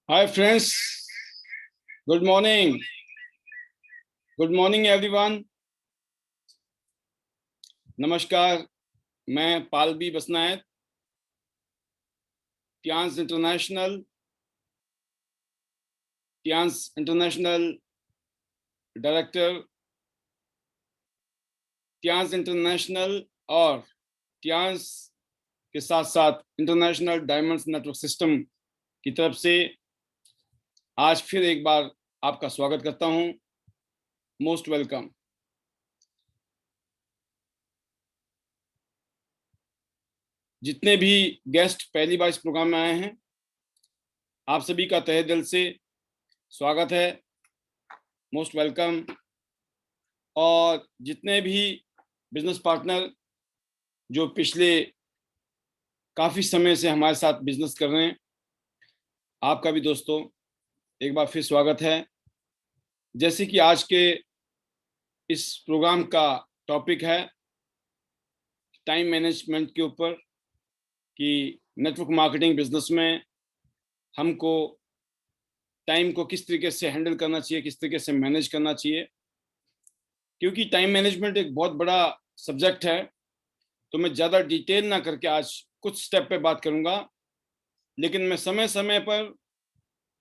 Hi friends, good morning. Good morning everyone. नमस्कार, मैं पालबी बसनायत, Tiens international director, Tiens international और Tiens के साथ साथ इंटरनेशनल डायमंड्स नेटवर्क सिस्टम की तरफ से आज फिर एक बार आपका स्वागत करता हूं। Most welcome. जितने भी गेस्ट पहली बार इस प्रोग्राम में आए हैं, आप सभी का तहे दिल से स्वागत है, मोस्ट वेलकम। और जितने भी बिजनेस पार्टनर जो पिछले काफ़ी समय से हमारे साथ बिजनेस कर रहे हैं, आपका भी दोस्तों एक बार फिर स्वागत है। जैसे कि आज के इस प्रोग्राम का टॉपिक है टाइम मैनेजमेंट के ऊपर, कि नेटवर्क मार्केटिंग बिजनेस में हमको टाइम को किस तरीके से हैंडल करना चाहिए, किस तरीके से मैनेज करना चाहिए। क्योंकि टाइम मैनेजमेंट एक बहुत बड़ा सब्जेक्ट है, तो मैं ज़्यादा डिटेल ना करके आज कुछ स्टेप पे बात करूँगा, लेकिन मैं समय समय पर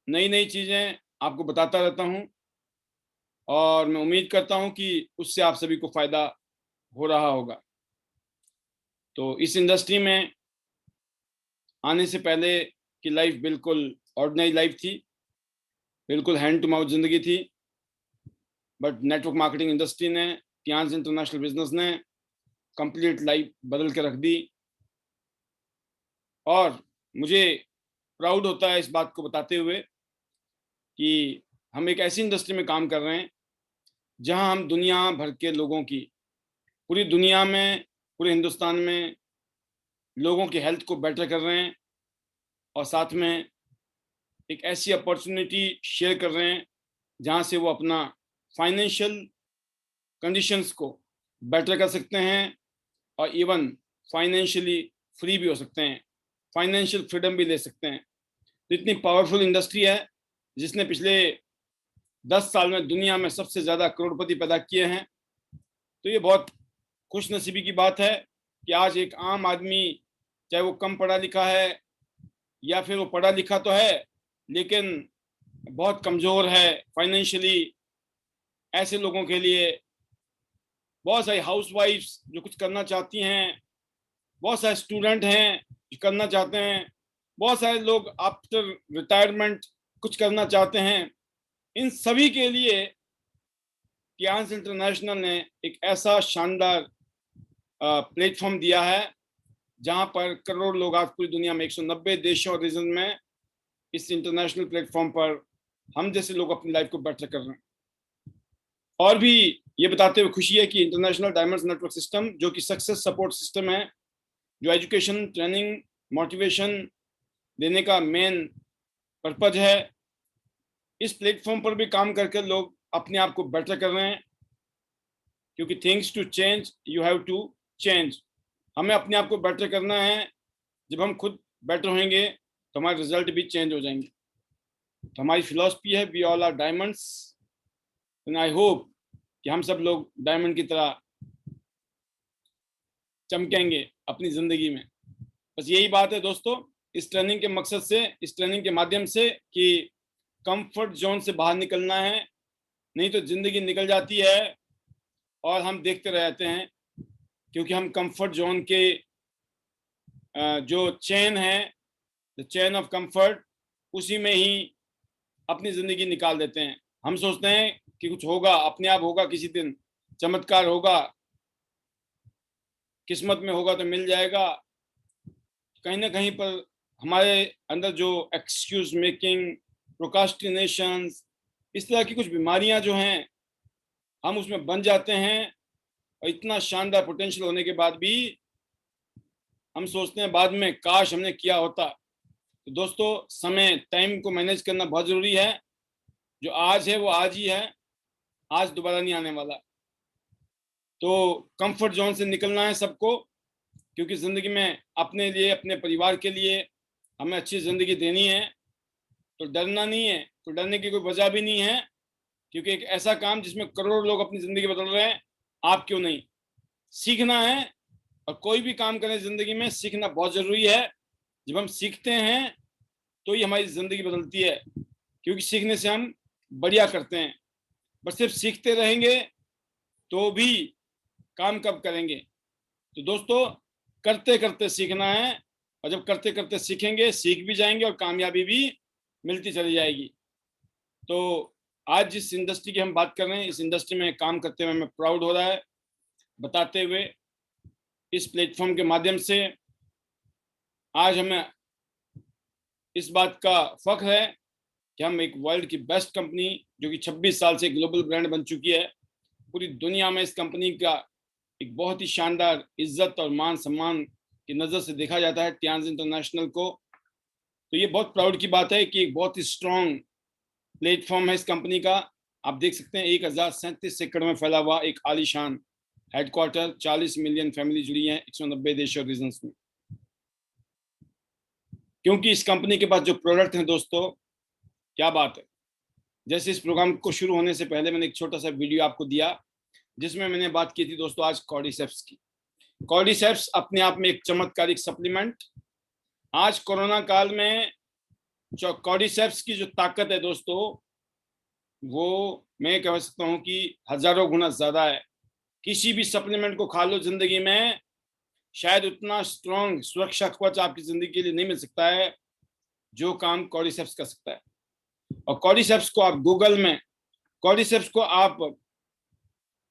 नई नई चीज़ें आपको बताता रहता हूँ और मैं उम्मीद करता हूँ कि उससे आप सभी को फ़ायदा हो रहा होगा। तो इस इंडस्ट्री में आने से पहले की लाइफ बिल्कुल ऑर्डिनरी लाइफ थी, बिल्कुल हैंड टू माउथ ज़िंदगी थी। बट नेटवर्क मार्केटिंग इंडस्ट्री ने, टियांस इंटरनेशनल बिजनेस ने कंप्लीट लाइफ बदल के रख दी। और मुझे प्राउड होता है इस बात को बताते हुए कि हम एक ऐसी इंडस्ट्री में काम कर रहे हैं जहां हम दुनिया भर के लोगों की, पूरी दुनिया में, पूरे हिंदुस्तान में लोगों की हेल्थ को बेटर कर रहे हैं और साथ में एक ऐसी अपॉर्चुनिटी शेयर कर रहे हैं जहां से वो अपना फाइनेंशियल कंडीशंस को बेटर कर सकते हैं और इवन फाइनेंशियली फ्री भी हो सकते हैं, फाइनेंशियल फ्रीडम भी ले सकते हैं। तो इतनी पावरफुल इंडस्ट्री है जिसने पिछले 10 साल में दुनिया में सबसे ज़्यादा करोड़पति पैदा किए हैं। तो ये बहुत खुश नसीबी की बात है कि आज एक आम आदमी, चाहे वो कम पढ़ा लिखा है या फिर वो पढ़ा लिखा तो है लेकिन बहुत कमज़ोर है फाइनेंशियली, ऐसे लोगों के लिए, बहुत सारी हाउसवाइफ्स जो कुछ करना चाहती हैं, बहुत सारे स्टूडेंट हैं जो करना चाहते हैं, बहुत सारे लोग आफ्टर रिटायरमेंट कुछ करना चाहते हैं, इन सभी के लिए टियांस इंटरनेशनल ने एक ऐसा शानदार प्लेटफॉर्म दिया है जहां पर करोड़ लोग आज पूरी दुनिया में 190 देशों और रीजन में इस इंटरनेशनल प्लेटफॉर्म पर हम जैसे लोग अपनी लाइफ को बेटर कर रहे हैं। और भी ये बताते हुए खुशी है कि इंटरनेशनल डायमंड्स नेटवर्क सिस्टम, जो कि सक्सेस सपोर्ट सिस्टम है, जो एजुकेशन, ट्रेनिंग, मोटिवेशन देने का मेन पर्पज है, इस प्लेटफॉर्म पर भी काम करके लोग अपने आप को बेटर कर रहे हैं। क्योंकि things to change you have to change. हमें अपने आप को बेटर करना है। जब हम खुद बेटर होंगे तो हमारे रिजल्ट भी चेंज हो जाएंगे। तो हमारी फिलॉसफी है we all are diamonds, and I hope कि हम सब लोग डायमंड की तरह चमकेंगे अपनी ज़िंदगी में। बस यही बात है दोस्तों, इस ट्रेनिंग के मकसद से, इस ट्रेनिंग के माध्यम से, कि कंफर्ट जोन से बाहर निकलना है, नहीं तो ज़िंदगी निकल जाती है और हम देखते रहते हैं। क्योंकि हम कंफर्ट जोन के जो चेन है, द चेन ऑफ कंफर्ट, उसी में ही अपनी ज़िंदगी निकाल देते हैं। हम सोचते हैं कि कुछ होगा, अपने आप होगा, किसी दिन चमत्कार होगा, किस्मत में होगा तो मिल जाएगा। कहीं ना कहीं पर हमारे अंदर जो एक्सक्यूज मेकिंग, प्रोकास्टिनेशन, इस तरह की कुछ बीमारियां जो हैं, हम उसमें बन जाते हैं। और इतना शानदार पोटेंशियल होने के बाद भी हम सोचते हैं बाद में काश हमने किया होता। तो दोस्तों, समय, टाइम को मैनेज करना बहुत ज़रूरी है। जो आज है वो आज ही है, आज दोबारा नहीं आने वाला। तो कंफर्ट जोन से निकलना है सबको, क्योंकि ज़िंदगी में अपने लिए, अपने परिवार के लिए, हमें अच्छी ज़िंदगी देनी है तो डरना नहीं है, तो डरने की कोई वजह भी नहीं है, क्योंकि एक ऐसा काम जिसमें करोड़ों लोग अपनी ज़िंदगी बदल रहे हैं, आप क्यों नहीं? सीखना है, और कोई भी काम करें ज़िंदगी में सीखना बहुत ज़रूरी है। जब हम सीखते हैं तो ही हमारी ज़िंदगी बदलती है, क्योंकि सीखने से हम बढ़िया करते हैं। बस सिर्फ सीखते रहेंगे तो भी काम कब करेंगे? तो दोस्तों, करते करते सीखना है, और जब करते करते सीखेंगे, सीख भी जाएंगे और कामयाबी भी मिलती चली जाएगी। तो आज जिस इंडस्ट्री की हम बात कर रहे हैं, इस इंडस्ट्री में काम करते हुए हमें प्राउड हो रहा है बताते हुए। इस प्लेटफॉर्म के माध्यम से आज हमें इस बात का फख्र है कि हम एक वर्ल्ड की बेस्ट कंपनी, जो कि 26 साल से ग्लोबल ब्रांड बन चुकी है, पूरी दुनिया में इस कंपनी का एक बहुत ही शानदार इज्जत और मान सम्मान की नज़र से देखा जाता है टियांज इंटरनेशनल को। तो ये बहुत प्राउड की बात है कि एक बहुत ही स्ट्रॉन्ग प्लेटफॉर्म है इस कंपनी का। आप देख सकते हैं 1037 एकड़ में फैला हुआ एक आलीशान हेडक्वार्टर, 40 मिलियन फैमिली जुड़ी हैं 190 देश और रीजन्स में। क्योंकि इस कंपनी के पास जो प्रोडक्ट हैं दोस्तों, क्या बात है। जैसे इस प्रोग्राम को शुरू होने से पहले मैंने एक छोटा सा वीडियो आपको दिया, जिसमें मैंने बात की थी दोस्तों आज कॉर्डिसेप्स की। कॉर्डिसेप्स अपने आप में एक चमत्कारिक सप्लीमेंट। आज कोरोना काल में जो कॉर्डिसेप्स की जो ताकत है दोस्तों, वो मैं कह सकता हूँ कि हजारों गुना ज्यादा है। किसी भी सप्लीमेंट को खा लो जिंदगी में, शायद उतना स्ट्रॉन्ग सुरक्षा कवच आपकी जिंदगी के लिए नहीं मिल सकता है जो काम कॉर्डिसेप्स कर सकता है। और कॉर्डिसेप्स को आप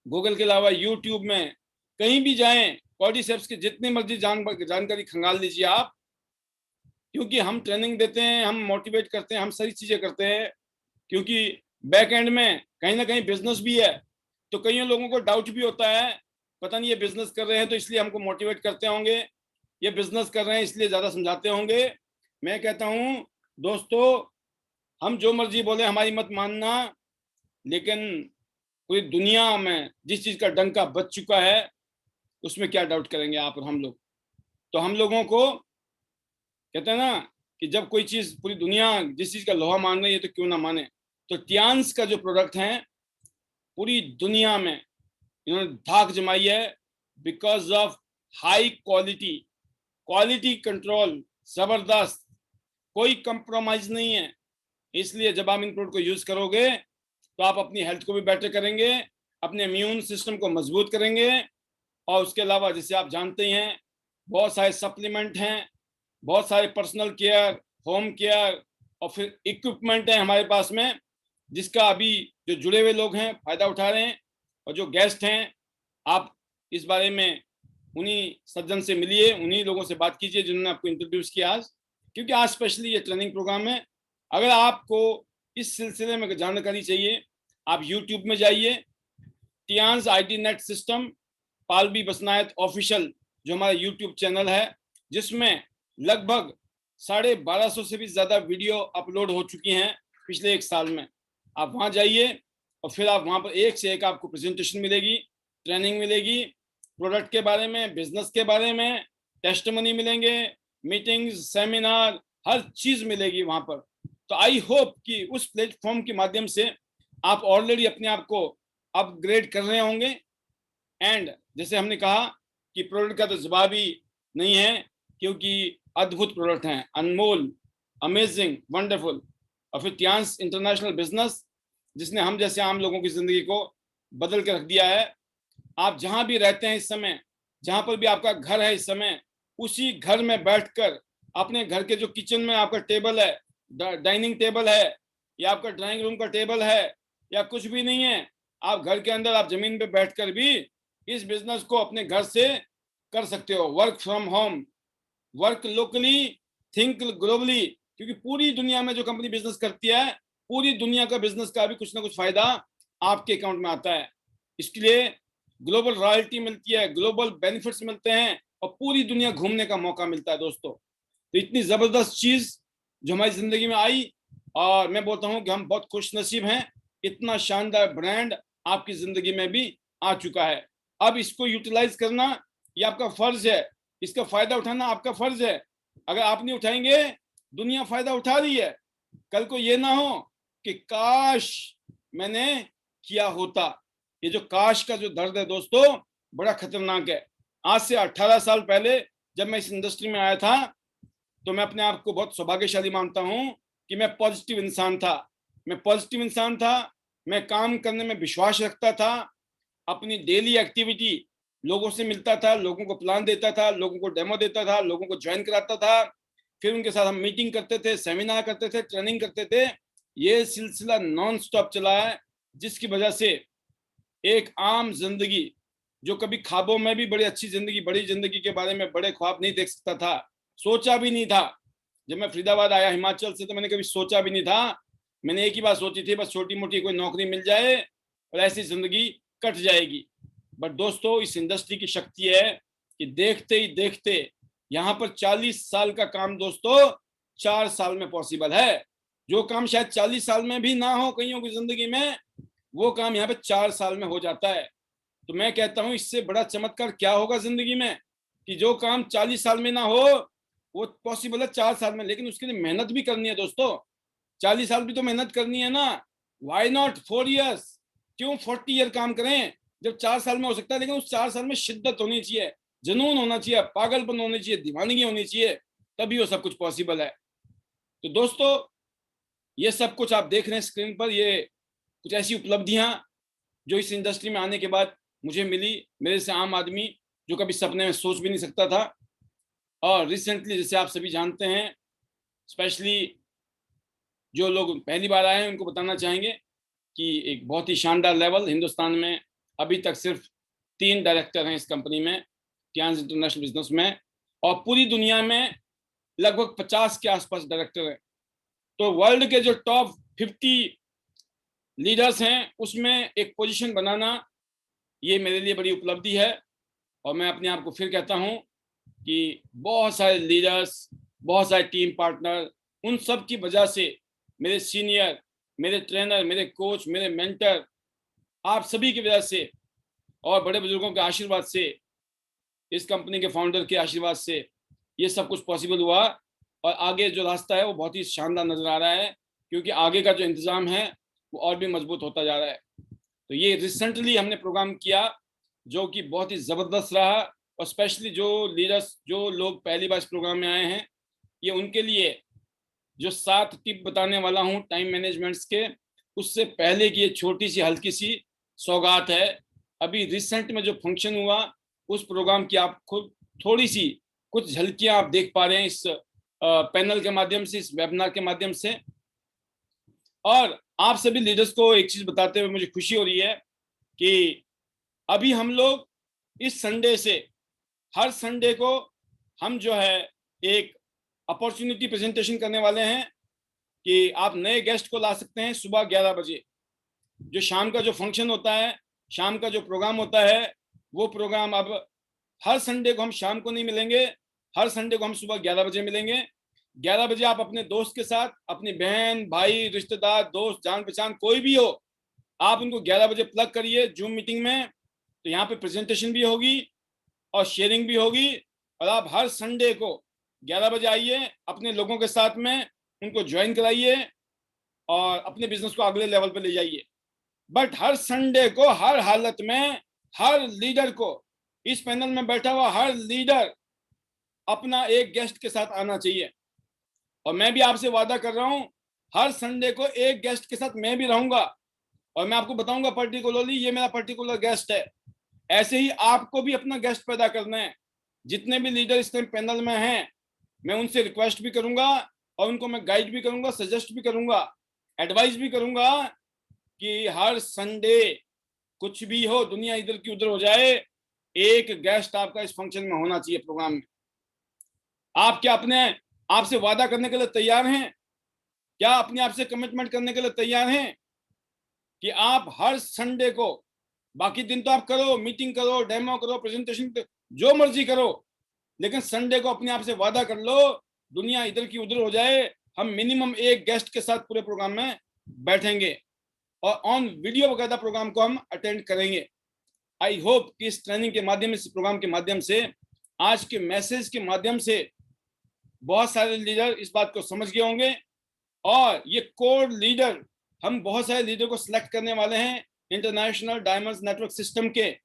गूगल के अलावा यूट्यूब में कहीं भी जाएं, कॉर्डिसेप्स की जितनी मर्जी जानकारी खंगाल लीजिए आप, क्योंकि हम ट्रेनिंग देते हैं, हम मोटिवेट करते हैं, हम सारी चीजें करते हैं, क्योंकि बैक एंड में कहीं ना कहीं बिजनेस भी है। तो कई लोगों को डाउट भी होता है, पता नहीं ये बिजनेस कर रहे हैं तो इसलिए हमको मोटिवेट करते होंगे, ये बिजनेस कर रहे हैं इसलिए ज्यादा समझाते होंगे। मैं कहता हूं दोस्तों, हम जो मर्जी बोले हमारी मत मानना, लेकिन पूरी दुनिया में जिस चीज का डंका बज चुका है उसमें क्या डाउट करेंगे आप और हम लोग। तो हम लोगों को कहते हैं ना कि जब कोई चीज पूरी दुनिया जिस चीज का लोहा मान रही है तो क्यों ना माने। तो टियांस का जो प्रोडक्ट है पूरी दुनिया में इन्होंने धाक जमाई है, because of high quality, quality control जबरदस्त, कोई कंप्रोमाइज नहीं है। इसलिए जब आप इन प्रोडक्ट को यूज करोगे तो आप अपनी हेल्थ को भी बेटर करेंगे, अपने इम्यून सिस्टम को मजबूत करेंगे। और उसके अलावा जैसे आप जानते ही हैं, बहुत सारे सप्लीमेंट हैं, बहुत सारे पर्सनल केयर, होम केयर और फिर इक्विपमेंट है हमारे पास में, जिसका अभी जो जुड़े हुए लोग हैं फायदा उठा रहे हैं। और जो गेस्ट हैं, आप इस बारे में उन्हीं सज्जन से मिलिए, उन्हीं लोगों से बात कीजिए जिन्होंने आपको इंट्रोड्यूस किया आज, क्योंकि आज स्पेशली ये ट्रेनिंग प्रोग्राम है। अगर आपको इस सिलसिले में जानकारी चाहिए, आप यूट्यूब में जाइए, Tiens IT net system Palvi Basnyat official जो हमारा यूट्यूब चैनल है, जिसमें लगभग 1250 से भी ज्यादा वीडियो अपलोड हो चुकी हैं पिछले एक साल में। आप वहां जाइए और फिर आप वहां पर एक से एक आपको प्रेजेंटेशन मिलेगी, ट्रेनिंग मिलेगी, प्रोडक्ट के बारे में, बिजनेस के बारे में, टेस्टमनी मिलेंगे, मीटिंग्स, सेमिनार, हर चीज मिलेगी वहां पर। तो आई होप कि उस प्लेटफॉर्म के माध्यम से आप ऑलरेडी अपने आप को अपग्रेड कर रहे होंगे। एंड जैसे हमने कहा कि प्रोडक्ट का तो जवाब ही नहीं है, क्योंकि अद्भुत प्रोडक्ट हैं, अनमोल, अमेजिंग, वंडरफुल। और फिर टियांस इंटरनेशनल बिजनेस, जिसने हम जैसे आम लोगों की जिंदगी को बदल के रख दिया है। आप जहां भी रहते हैं इस समय, जहां पर भी आपका घर है इस समय, उसी घर में बैठकर अपने घर के जो किचन में आपका टेबल है, डाइनिंग टेबल है, या आपका ड्राइंग रूम का टेबल है, या कुछ भी नहीं है, आप घर के अंदर आप जमीन पे बैठकर भी इस बिजनेस को अपने घर से कर सकते हो। Work from home, work locally, think globally, क्योंकि पूरी दुनिया में जो कंपनी बिजनेस करती है, पूरी दुनिया का बिजनेस का भी कुछ ना कुछ फायदा आपके अकाउंट में आता है। इसके लिए ग्लोबल रॉयल्टी मिलती है, ग्लोबल बेनिफिट्स मिलते हैं, और पूरी दुनिया घूमने का मौका मिलता है दोस्तों। तो इतनी जबरदस्त चीज जो हमारी जिंदगी में आई, और मैं बोलता हूं कि हम बहुत खुश नसीब हैं, इतना शानदार ब्रांड आपकी जिंदगी में भी आ चुका है। अब इसको यूटिलाइज करना ये आपका फर्ज है, इसका फायदा उठाना आपका फर्ज है। अगर आप नहीं उठाएंगे दुनिया फायदा उठा रही है। कल को ये ना हो कि काश मैंने किया होता। ये जो काश का जो दर्द है दोस्तों, बड़ा खतरनाक है। आज से 18 साल पहले जब मैं इस इंडस्ट्री में आया था, तो मैं अपने आप को बहुत सौभाग्यशाली मानता हूं कि मैं पॉजिटिव इंसान था। मैं काम करने में विश्वास रखता था। अपनी डेली एक्टिविटी लोगों से मिलता था, लोगों को प्लान देता था, लोगों को डेमो देता था, लोगों को ज्वाइन कराता था। फिर उनके साथ हम मीटिंग करते थे, सेमिनार करते थे, ट्रेनिंग करते थे। ये सिलसिला नॉन स्टॉप चला है, जिसकी वजह से एक आम जिंदगी, जो कभी ख्वाबों में भी बड़ी अच्छी जिंदगी, बड़ी जिंदगी के बारे में बड़े ख्वाब नहीं देख सकता था, सोचा भी नहीं था। जब मैं फरीदाबाद आया हिमाचल से, तो मैंने कभी सोचा भी नहीं था। मैंने एक ही बात सोची थी, बस छोटी मोटी कोई नौकरी मिल जाए और ऐसी जिंदगी कट जाएगी। बट दोस्तों, इस इंडस्ट्री की शक्ति है कि देखते ही देखते यहाँ पर 40 साल का काम दोस्तों 4 साल में पॉसिबल है। जो काम शायद 40 साल में भी ना हो कईयों की जिंदगी में, वो काम यहाँ पे 4 साल में हो जाता है। तो मैं कहता हूँ, इससे बड़ा चमत्कार क्या होगा जिंदगी में, कि जो काम 40 साल में ना हो वो पॉसिबल है 4 साल में। लेकिन उसके लिए मेहनत भी करनी है दोस्तों। 40 साल भी तो मेहनत करनी है ना। Why not 4 years? क्यों 40 ईयर काम करें जब 4 साल में हो सकता है। लेकिन उस 4 साल में शिद्दत होनी चाहिए, जुनून होना चाहिए, पागलपन होनी चाहिए, दीवानगी होनी चाहिए, तभी वो सब कुछ पॉसिबल है। तो दोस्तों, ये सब कुछ आप देख रहे हैं स्क्रीन पर, ये कुछ ऐसी उपलब्धियां जो इस इंडस्ट्री में आने के बाद मुझे मिली, मेरे से आम आदमी जो कभी सपने में सोच भी नहीं सकता था। और रिसेंटली, जैसे आप सभी जानते हैं, स्पेशली जो लोग पहली बार आए हैं उनको बताना चाहेंगे कि एक बहुत ही शानदार लेवल, हिंदुस्तान में अभी तक सिर्फ 3 डायरेक्टर हैं इस कंपनी में, टियान्स इंटरनेशनल बिजनेस में, और पूरी दुनिया में लगभग 50 के आसपास डायरेक्टर हैं। तो वर्ल्ड के जो टॉप 50 लीडर्स हैं उसमें एक पोजीशन बनाना, ये मेरे लिए बड़ी उपलब्धि है। और मैं अपने आप को फिर कहता हूं कि बहुत सारे लीडर्स, बहुत सारे टीम पार्टनर, उन सब की वजह से, मेरे सीनियर, मेरे ट्रेनर, मेरे कोच, मेरे मेंटर, आप सभी की वजह से और बड़े बुजुर्गों के आशीर्वाद से, इस कंपनी के फाउंडर के आशीर्वाद से ये सब कुछ पॉसिबल हुआ। और आगे जो रास्ता है वो बहुत ही शानदार नजर आ रहा है, क्योंकि आगे का जो इंतजाम है वो और भी मजबूत होता जा रहा है। तो ये रिसेंटली हमने प्रोग्राम किया जो कि बहुत ही जबरदस्त रहा। और स्पेशली जो लीडर्स, जो लोग पहली बार इस प्रोग्राम में आए हैं, ये उनके लिए जो 7 टिप बताने वाला हूँ टाइम मैनेजमेंट्स के, उससे पहले की ये छोटी सी हल्की सी सौगात है। अभी रिसेंट में जो फंक्शन हुआ उस प्रोग्राम की आप खुद थोड़ी सी कुछ झलकियां आप देख पा रहे हैं इस पैनल के माध्यम से, इस वेबिनार के माध्यम से। और आप सभी लीडर्स को एक चीज बताते हुए मुझे खुशी हो रही है कि अभी हम लोग इस संडे से, हर संडे को हम जो है एक अपॉर्चुनिटी प्रेजेंटेशन करने वाले हैं कि आप नए गेस्ट को ला सकते हैं सुबह 11 बजे। जो शाम का जो फंक्शन होता है, शाम का जो प्रोग्राम होता है, वो प्रोग्राम अब हर संडे को हम शाम को नहीं मिलेंगे, हर संडे को हम सुबह 11 बजे मिलेंगे। 11 बजे आप अपने दोस्त के साथ, अपनी बहन, भाई, रिश्तेदार, दोस्त, जान पहचान कोई भी हो, आप उनको 11 बजे प्लग करिए जूम मीटिंग में। तो यहाँ पे प्रेजेंटेशन भी होगी और शेयरिंग भी होगी। और आप हर संडे को 11 बजे आइए, अपने लोगों के साथ में उनको ज्वाइन कराइए और अपने बिजनेस को अगले लेवल पे ले जाइए। बट हर संडे को, हर हालत में, हर लीडर को, इस पैनल में बैठा हुआ हर लीडर अपना एक गेस्ट के साथ आना चाहिए। और मैं भी आपसे वादा कर रहा हूं, हर संडे को एक गेस्ट के साथ मैं भी रहूंगा और मैं आपको बताऊंगा पर्टिकुलरली ये मेरा पर्टिकुलर गेस्ट है। ऐसे ही आपको भी अपना गेस्ट पैदा करना है। जितने भी लीडर इस टाइम पैनल में हैं, मैं उनसे रिक्वेस्ट भी करूंगा और उनको मैं गाइड भी करूंगा, सजेस्ट भी करूंगा, एडवाइस भी करूंगा कि हर संडे कुछ भी हो, दुनिया इधर की उधर हो जाए, एक गेस्ट आपका इस फंक्शन में होना चाहिए प्रोग्राम में। आप क्या अपने आप से वादा करने के लिए तैयार हैं? क्या अपने आप से कमिटमेंट करने के लिए तैयार हैं कि आप हर संडे को, बाकी दिन तो आप करो, मीटिंग करो, डेमो करो, प्रेजेंटेशन जो मर्जी करो, लेकिन संडे को अपने आप से वादा कर लो, दुनिया इधर की उधर हो जाए, हम मिनिमम एक गेस्ट के साथ पूरे प्रोग्राम में बैठेंगे और ऑन वीडियो वगैरह प्रोग्राम को हम अटेंड करेंगे। आई होप कि इस ट्रेनिंग के माध्यम से, इस प्रोग्राम के माध्यम से, आज के मैसेज के माध्यम से बहुत सारे लीडर इस बात को समझ गए होंगे, और ये कोर लीडर, हम बहुत सारे लीडर को सिलेक्ट करने वाले हैं इंटरनेशनल डायमंड्स नेटवर्क सिस्टम के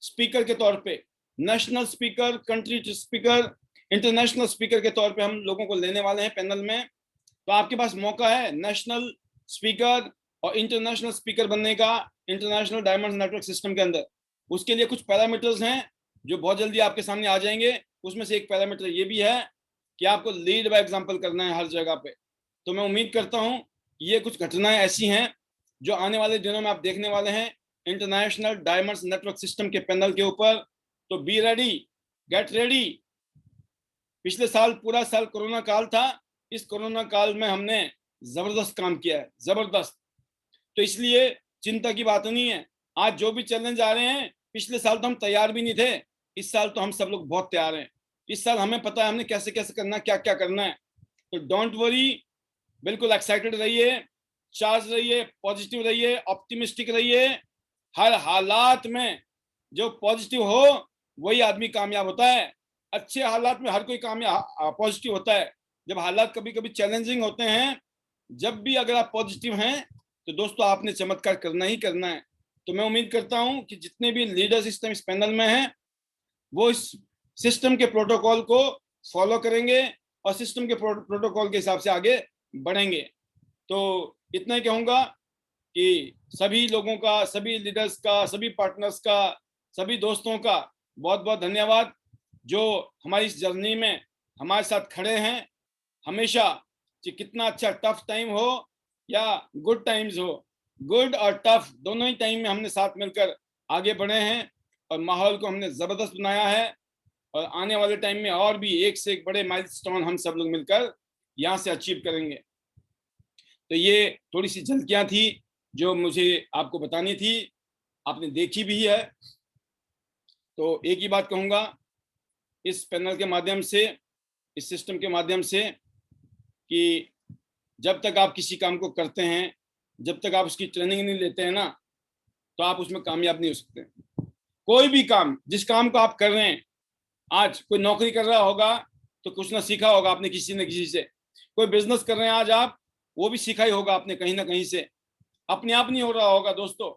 स्पीकर के तौर पे, national speaker, country speaker, international speaker के तौर पे हम लोगों को लेने वाले हैं पैनल में। तो आपके पास मौका है नेशनल स्पीकर और इंटरनेशनल स्पीकर बनने का इंटरनेशनल डायमंड्स नेटवर्क सिस्टम के अंदर। उसके लिए कुछ पैरामीटर्स हैं जो बहुत जल्दी आपके सामने आ जाएंगे। उसमें से एक पैरामीटर ये भी है कि आपको लीड बाय एग्जांपल करना है हर जगह पे। तो मैं उम्मीद करता हूं ये कुछ घटनाएं ऐसी हैं जो आने वाले दिनों में आप देखने वाले हैं इंटरनेशनल डायमंड्स नेटवर्क सिस्टम के पैनल के ऊपर। तो बी रेडी, गेट रेडी। पिछले साल पूरा साल कोरोना काल था, इस कोरोना काल में हमने जबरदस्त काम किया है, जबरदस्त। तो इसलिए चिंता की बात नहीं है। आज जो भी चैलेंज आ रहे हैं, पिछले साल तो हम तैयार भी नहीं थे, इस साल तो हम सब लोग बहुत तैयार हैं। इस साल हमें पता है हमने कैसे कैसे करना है, क्या क्या करना है। तो डोंट वरी, बिल्कुल एक्साइटेड रहिए, चार्ज रहिए, पॉजिटिव रहिए, ऑप्टिमिस्टिक रहिए। हर हालात में जो पॉजिटिव हो वही आदमी कामयाब होता है। अच्छे हालात में हर कोई कामयाब पॉजिटिव होता है। जब हालात कभी कभी चैलेंजिंग होते हैं, जब भी अगर आप पॉजिटिव हैं तो दोस्तों आपने चमत्कार करना ही करना है। तो मैं उम्मीद करता हूं कि जितने भी लीडर सिस्टम इस पैनल में हैं वो इस सिस्टम के प्रोटोकॉल को फॉलो करेंगे और सिस्टम के प्रोटोकॉल के हिसाब से आगे बढ़ेंगे। तो इतना ही कहूंगा कि सभी लोगों का, सभी लीडर्स का, सभी पार्टनर्स का, सभी दोस्तों का बहुत बहुत धन्यवाद जो हमारी इस जर्नी में हमारे साथ खड़े हैं हमेशा। कि कितना अच्छा टफ टाइम हो या गुड टाइम्स हो, गुड और टफ दोनों ही टाइम में हमने साथ मिलकर आगे बढ़े हैं और माहौल को हमने जबरदस्त बनाया है। और आने वाले टाइम में और भी एक से एक बड़े माइलस्टोन हम सब लोग मिलकर यहाँ से अचीव करेंगे। तो ये थोड़ी सी झलकियां थी जो मुझे आपको बतानी थी, आपने देखी भी है। तो एक ही बात कहूंगा इस पैनल के माध्यम से, इस सिस्टम के माध्यम से, कि जब तक आप किसी काम को करते हैं, जब तक आप उसकी ट्रेनिंग नहीं लेते हैं ना, तो आप उसमें कामयाब नहीं हो सकते। कोई भी काम, जिस काम को आप कर रहे हैं, आज कोई नौकरी कर रहा होगा तो कुछ ना सीखा होगा आपने किसी न किसी से। कोई बिजनेस कर रहे हैं आज आप, वो भी सीखा ही होगा आपने कहीं ना कहीं से। अपने आप नहीं हो रहा होगा दोस्तों।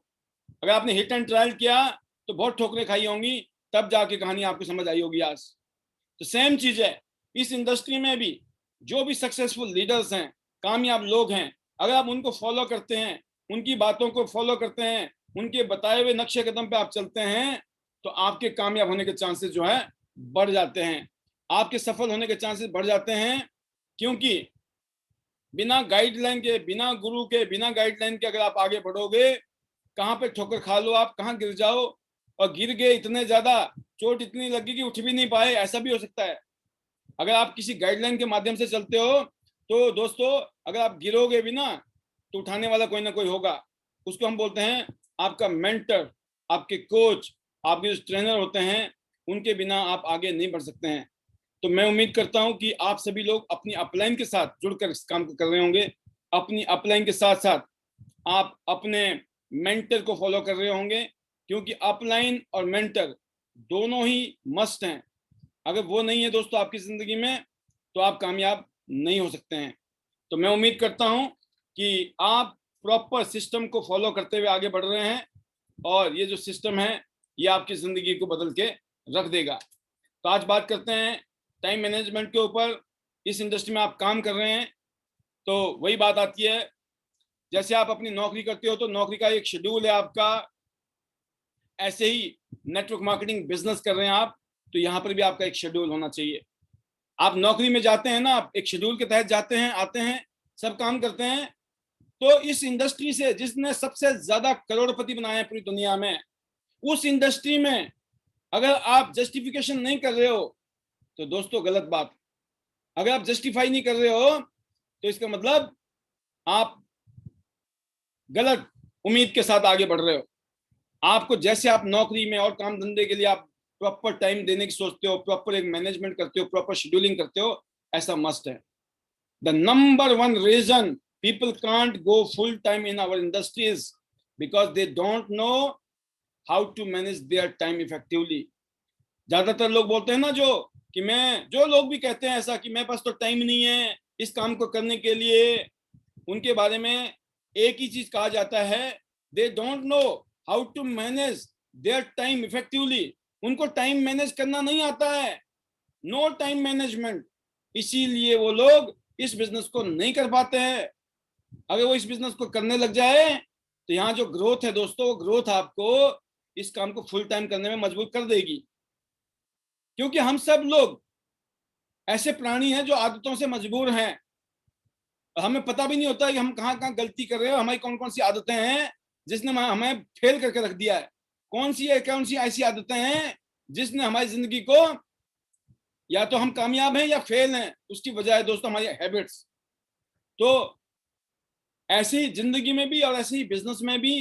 अगर आपने हिट एंड ट्रायल किया तो बहुत ठोकरें खाई होंगी, तब जाके कहानी आपको समझ आई होगी आज। तो सेम चीज है इस इंडस्ट्री में भी। जो भी सक्सेसफुल लीडर्स हैं, कामयाब लोग हैं, अगर आप उनको फॉलो करते हैं, उनकी बातों को फॉलो करते हैं, उनके बताए हुए नक्शे कदम पे आप चलते हैं, तो आपके कामयाब होने के चांसेस जो है बढ़ जाते हैं, आपके सफल होने के चांसेस बढ़ जाते हैं। क्योंकि बिना गाइडलाइन के, बिना गुरु के, बिना गाइडलाइन के अगर आप आगे बढ़ोगे, कहाँ पे ठोकर खा लो आप, कहाँ गिर जाओ, और गिर गए इतने ज्यादा, चोट इतनी लगी कि उठ भी नहीं पाए, ऐसा भी हो सकता है। अगर आप किसी गाइडलाइन के माध्यम से चलते हो तो दोस्तों अगर आप गिरोगे भी ना, तो उठाने वाला कोई ना कोई होगा। उसको हम बोलते हैं आपका मेंटर, आपके कोच, आपके जो ट्रेनर होते हैं, उनके बिना आप आगे नहीं बढ़ सकते हैं। तो मैं उम्मीद करता हूं कि आप सभी लोग अपनी अपलाइन के साथ जुड़कर इस काम को कर रहे होंगे। अपनी अपलाइन के साथ साथ आप अपने मेंटर को फॉलो कर रहे होंगे, क्योंकि अपलाइन और मेंटर दोनों ही मस्ट हैं। अगर वो नहीं है दोस्तों आपकी जिंदगी में, तो आप कामयाब नहीं हो सकते हैं। तो मैं उम्मीद करता हूं कि आप प्रॉपर सिस्टम को फॉलो करते हुए आगे बढ़ रहे हैं, और ये जो सिस्टम है ये आपकी जिंदगी को बदल के रख देगा। तो आज बात करते हैं टाइम मैनेजमेंट के ऊपर। इस इंडस्ट्री में आप काम कर रहे हैं तो वही बात आती है, जैसे आप अपनी नौकरी करते हो तो नौकरी का एक शेड्यूल है आपका, ऐसे ही नेटवर्क मार्केटिंग बिजनेस कर रहे हैं आप, तो यहाँ पर भी आपका एक शेड्यूल होना चाहिए। आप नौकरी में जाते हैं ना, आप एक शेड्यूल के तहत जाते हैं, आते हैं, सब काम करते हैं। तो इस इंडस्ट्री से जिसने सबसे ज्यादा करोड़पति बनाए हैं पूरी दुनिया में, उस इंडस्ट्री में अगर आप जस्टिफिकेशन नहीं कर रहे हो तो दोस्तों गलत बात। अगर आप जस्टिफाई नहीं कर रहे हो तो इसका मतलब आप गलत उम्मीद के साथ आगे बढ़ रहे हो। आपको जैसे आप नौकरी में और काम धंधे के लिए आप प्रॉपर टाइम देने की सोचते हो, प्रॉपर एक मैनेजमेंट करते हो, प्रॉपर शेड्यूलिंग करते हो, ऐसा मस्ट है। The number one reason people can't go full time in our industry is because they don't know how to manage their time effectively. ज्यादातर लोग बोलते हैं ना जो कि मैं, जो लोग भी कहते हैं ऐसा कि मेरे पास तो टाइम नहीं है इस काम को करने के लिए, उनके बारे में एक ही चीज कहा जाता है, they don't know how to manage their time effectively. उनको टाइम मैनेज करना नहीं आता है, नो टाइम मैनेजमेंट। इसीलिए वो लोग इस बिजनेस को नहीं कर पाते हैं। अगर वो इस बिजनेस को करने लग जाए तो यहाँ जो ग्रोथ है दोस्तों, वो ग्रोथ आपको इस काम को फुल टाइम करने में मजबूर कर देगी। क्योंकि हम सब लोग ऐसे प्राणी हैं जो आदतों से मजबूर हैं, हमें पता भी नहीं होता कि हम कहाँ कहाँ गलती कर रहे हो, हमारी कौन कौन सी आदतें हैं जिसने हमें फेल करके रख दिया है, कौन सी ऐसी आदतें हैं जिसने हमारी जिंदगी को, या तो हम कामयाब हैं या फेल हैं, उसकी वजह है दोस्तों हमारी हैबिट्स। तो ऐसे ही जिंदगी में भी और ऐसे ही बिजनेस में भी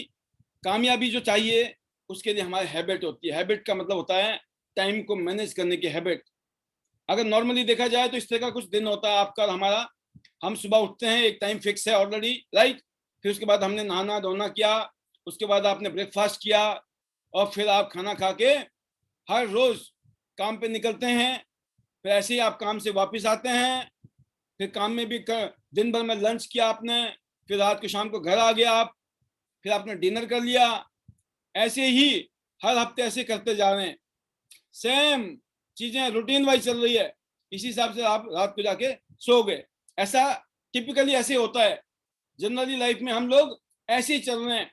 कामयाबी जो चाहिए उसके लिए हमारी हैबिट होती है। हैबिट का मतलब होता है टाइम को मैनेज करने की हैबिट। अगर नॉर्मली देखा जाए तो इस तरह का कुछ दिन होता है आपका हमारा, हम सुबह उठते हैं, एक टाइम फिक्स है ऑलरेडी, राइट। फिर उसके बाद हमने नहाना धोना किया, उसके बाद आपने ब्रेकफास्ट किया, और फिर आप खाना खा के हर रोज काम पे निकलते हैं। फिर ऐसे ही आप काम से वापस आते हैं, फिर काम में भी दिन भर में लंच किया आपने, फिर रात को शाम को घर आ गया आप, फिर आपने डिनर कर लिया। ऐसे ही हर हफ्ते ऐसे करते जा रहे हैं, सेम चीजें रूटीन वाइज चल रही है, इसी हिसाब से आप रात को जाके सो गए। ऐसा टिपिकली ऐसे होता है, जनरली लाइफ में हम लोग ऐसे ही चल रहे हैं।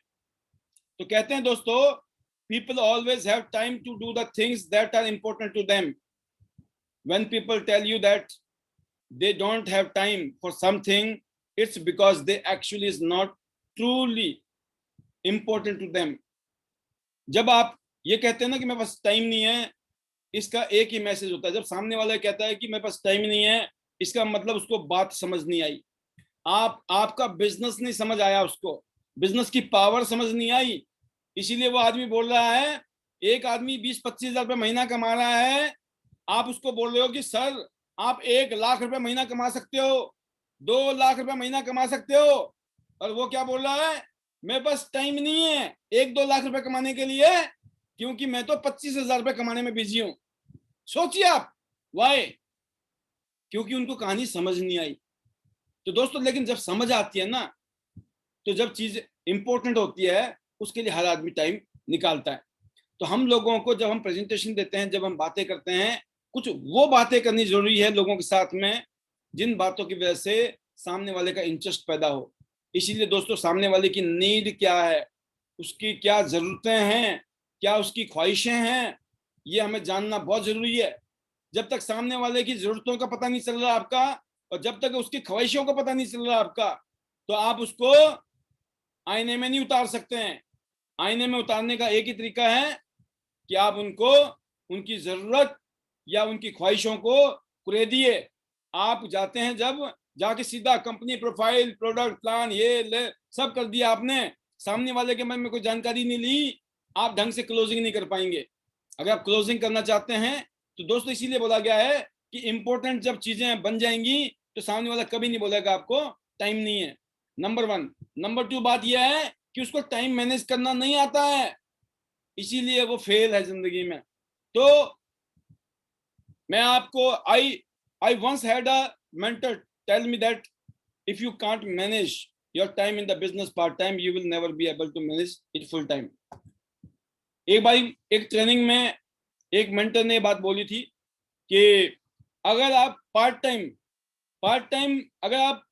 तो कहते हैं दोस्तों, people always have time to do the things that are important to them. When people tell you that they don't have time for something, it's because they actually is not truly important to them. जब आप ये कहते हैं ना कि मेरे पास time नहीं है, इसका एक ही मैसेज होता है। जब सामने वाला कहता है कि मेरे पास टाइम नहीं है, इसका मतलब उसको बात समझ नहीं आई, आपका बिजनेस नहीं समझ आया, उसको बिजनेस की पावर समझ नहीं आई। इसीलिए वो आदमी बोल रहा है, एक आदमी 20-25 हजार रुपये महीना कमा रहा है, आप उसको बोल रहे हो कि सर आप 1 लाख रुपए महीना कमा सकते हो, 2 लाख रुपए महीना कमा सकते हो, और वो क्या बोल रहा है, मेरे पास टाइम नहीं है 1-2 लाख रुपए कमाने के लिए, क्योंकि मैं तो 25,000 रुपए कमाने में बिजी हूं। सोचिए आप, वाई? क्योंकि उनको कहानी समझ नहीं आई। तो दोस्तों लेकिन जब समझ आती है ना, तो जब चीज इंपॉर्टेंट होती है उसके लिए हर आदमी टाइम निकालता है। तो हम लोगों को जब हम प्रेजेंटेशन देते हैं, जब हम बातें करते हैं, कुछ वो बातें करनी जरूरी है लोगों के साथ में जिन बातों की वजह से सामने वाले का इंटरेस्ट पैदा हो। इसीलिए दोस्तों सामने वाले की नीड क्या है, उसकी क्या जरूरतें हैं, क्या उसकी ख्वाहिशें हैं, ये हमें जानना बहुत जरूरी है। जब तक सामने वाले की जरूरतों का पता नहीं चल रहा आपका, और जब तक उसकी ख्वाहिशों का पता नहीं चल रहा आपका, तो आप उसको आईने में नहीं उतार सकते हैं। आईने में उतारने का एक ही तरीका है कि आप उनको उनकी जरूरत या उनकी ख्वाहिशों को कुरेदिए। आप जाते हैं जब, जाके सीधा कंपनी प्रोफाइल, प्रोडक्ट प्लान, ये ले सब कर दिया आपने, सामने वाले के मन में कोई जानकारी नहीं ली, आप ढंग से क्लोजिंग नहीं कर पाएंगे। अगर आप क्लोजिंग करना चाहते हैं तो दोस्तों इसीलिए बोला गया है कि इंपॉर्टेंट जब चीजें बन जाएंगी तो सामने वाला कभी नहीं बोलेगा आपको टाइम नहीं है। नंबर 1। नंबर 2 बात यह है कि उसको टाइम मैनेज करना नहीं आता है, इसीलिए वो फेल है जिंदगी में। तो मैं आपको I once had a mentor tell me that if you can't manage your time in the business part time, you will never be able to manage it full time. एक बार एक ट्रेनिंग में एक मेंटर ने बात बोली थी कि अगर आप पार्ट टाइम अगर आप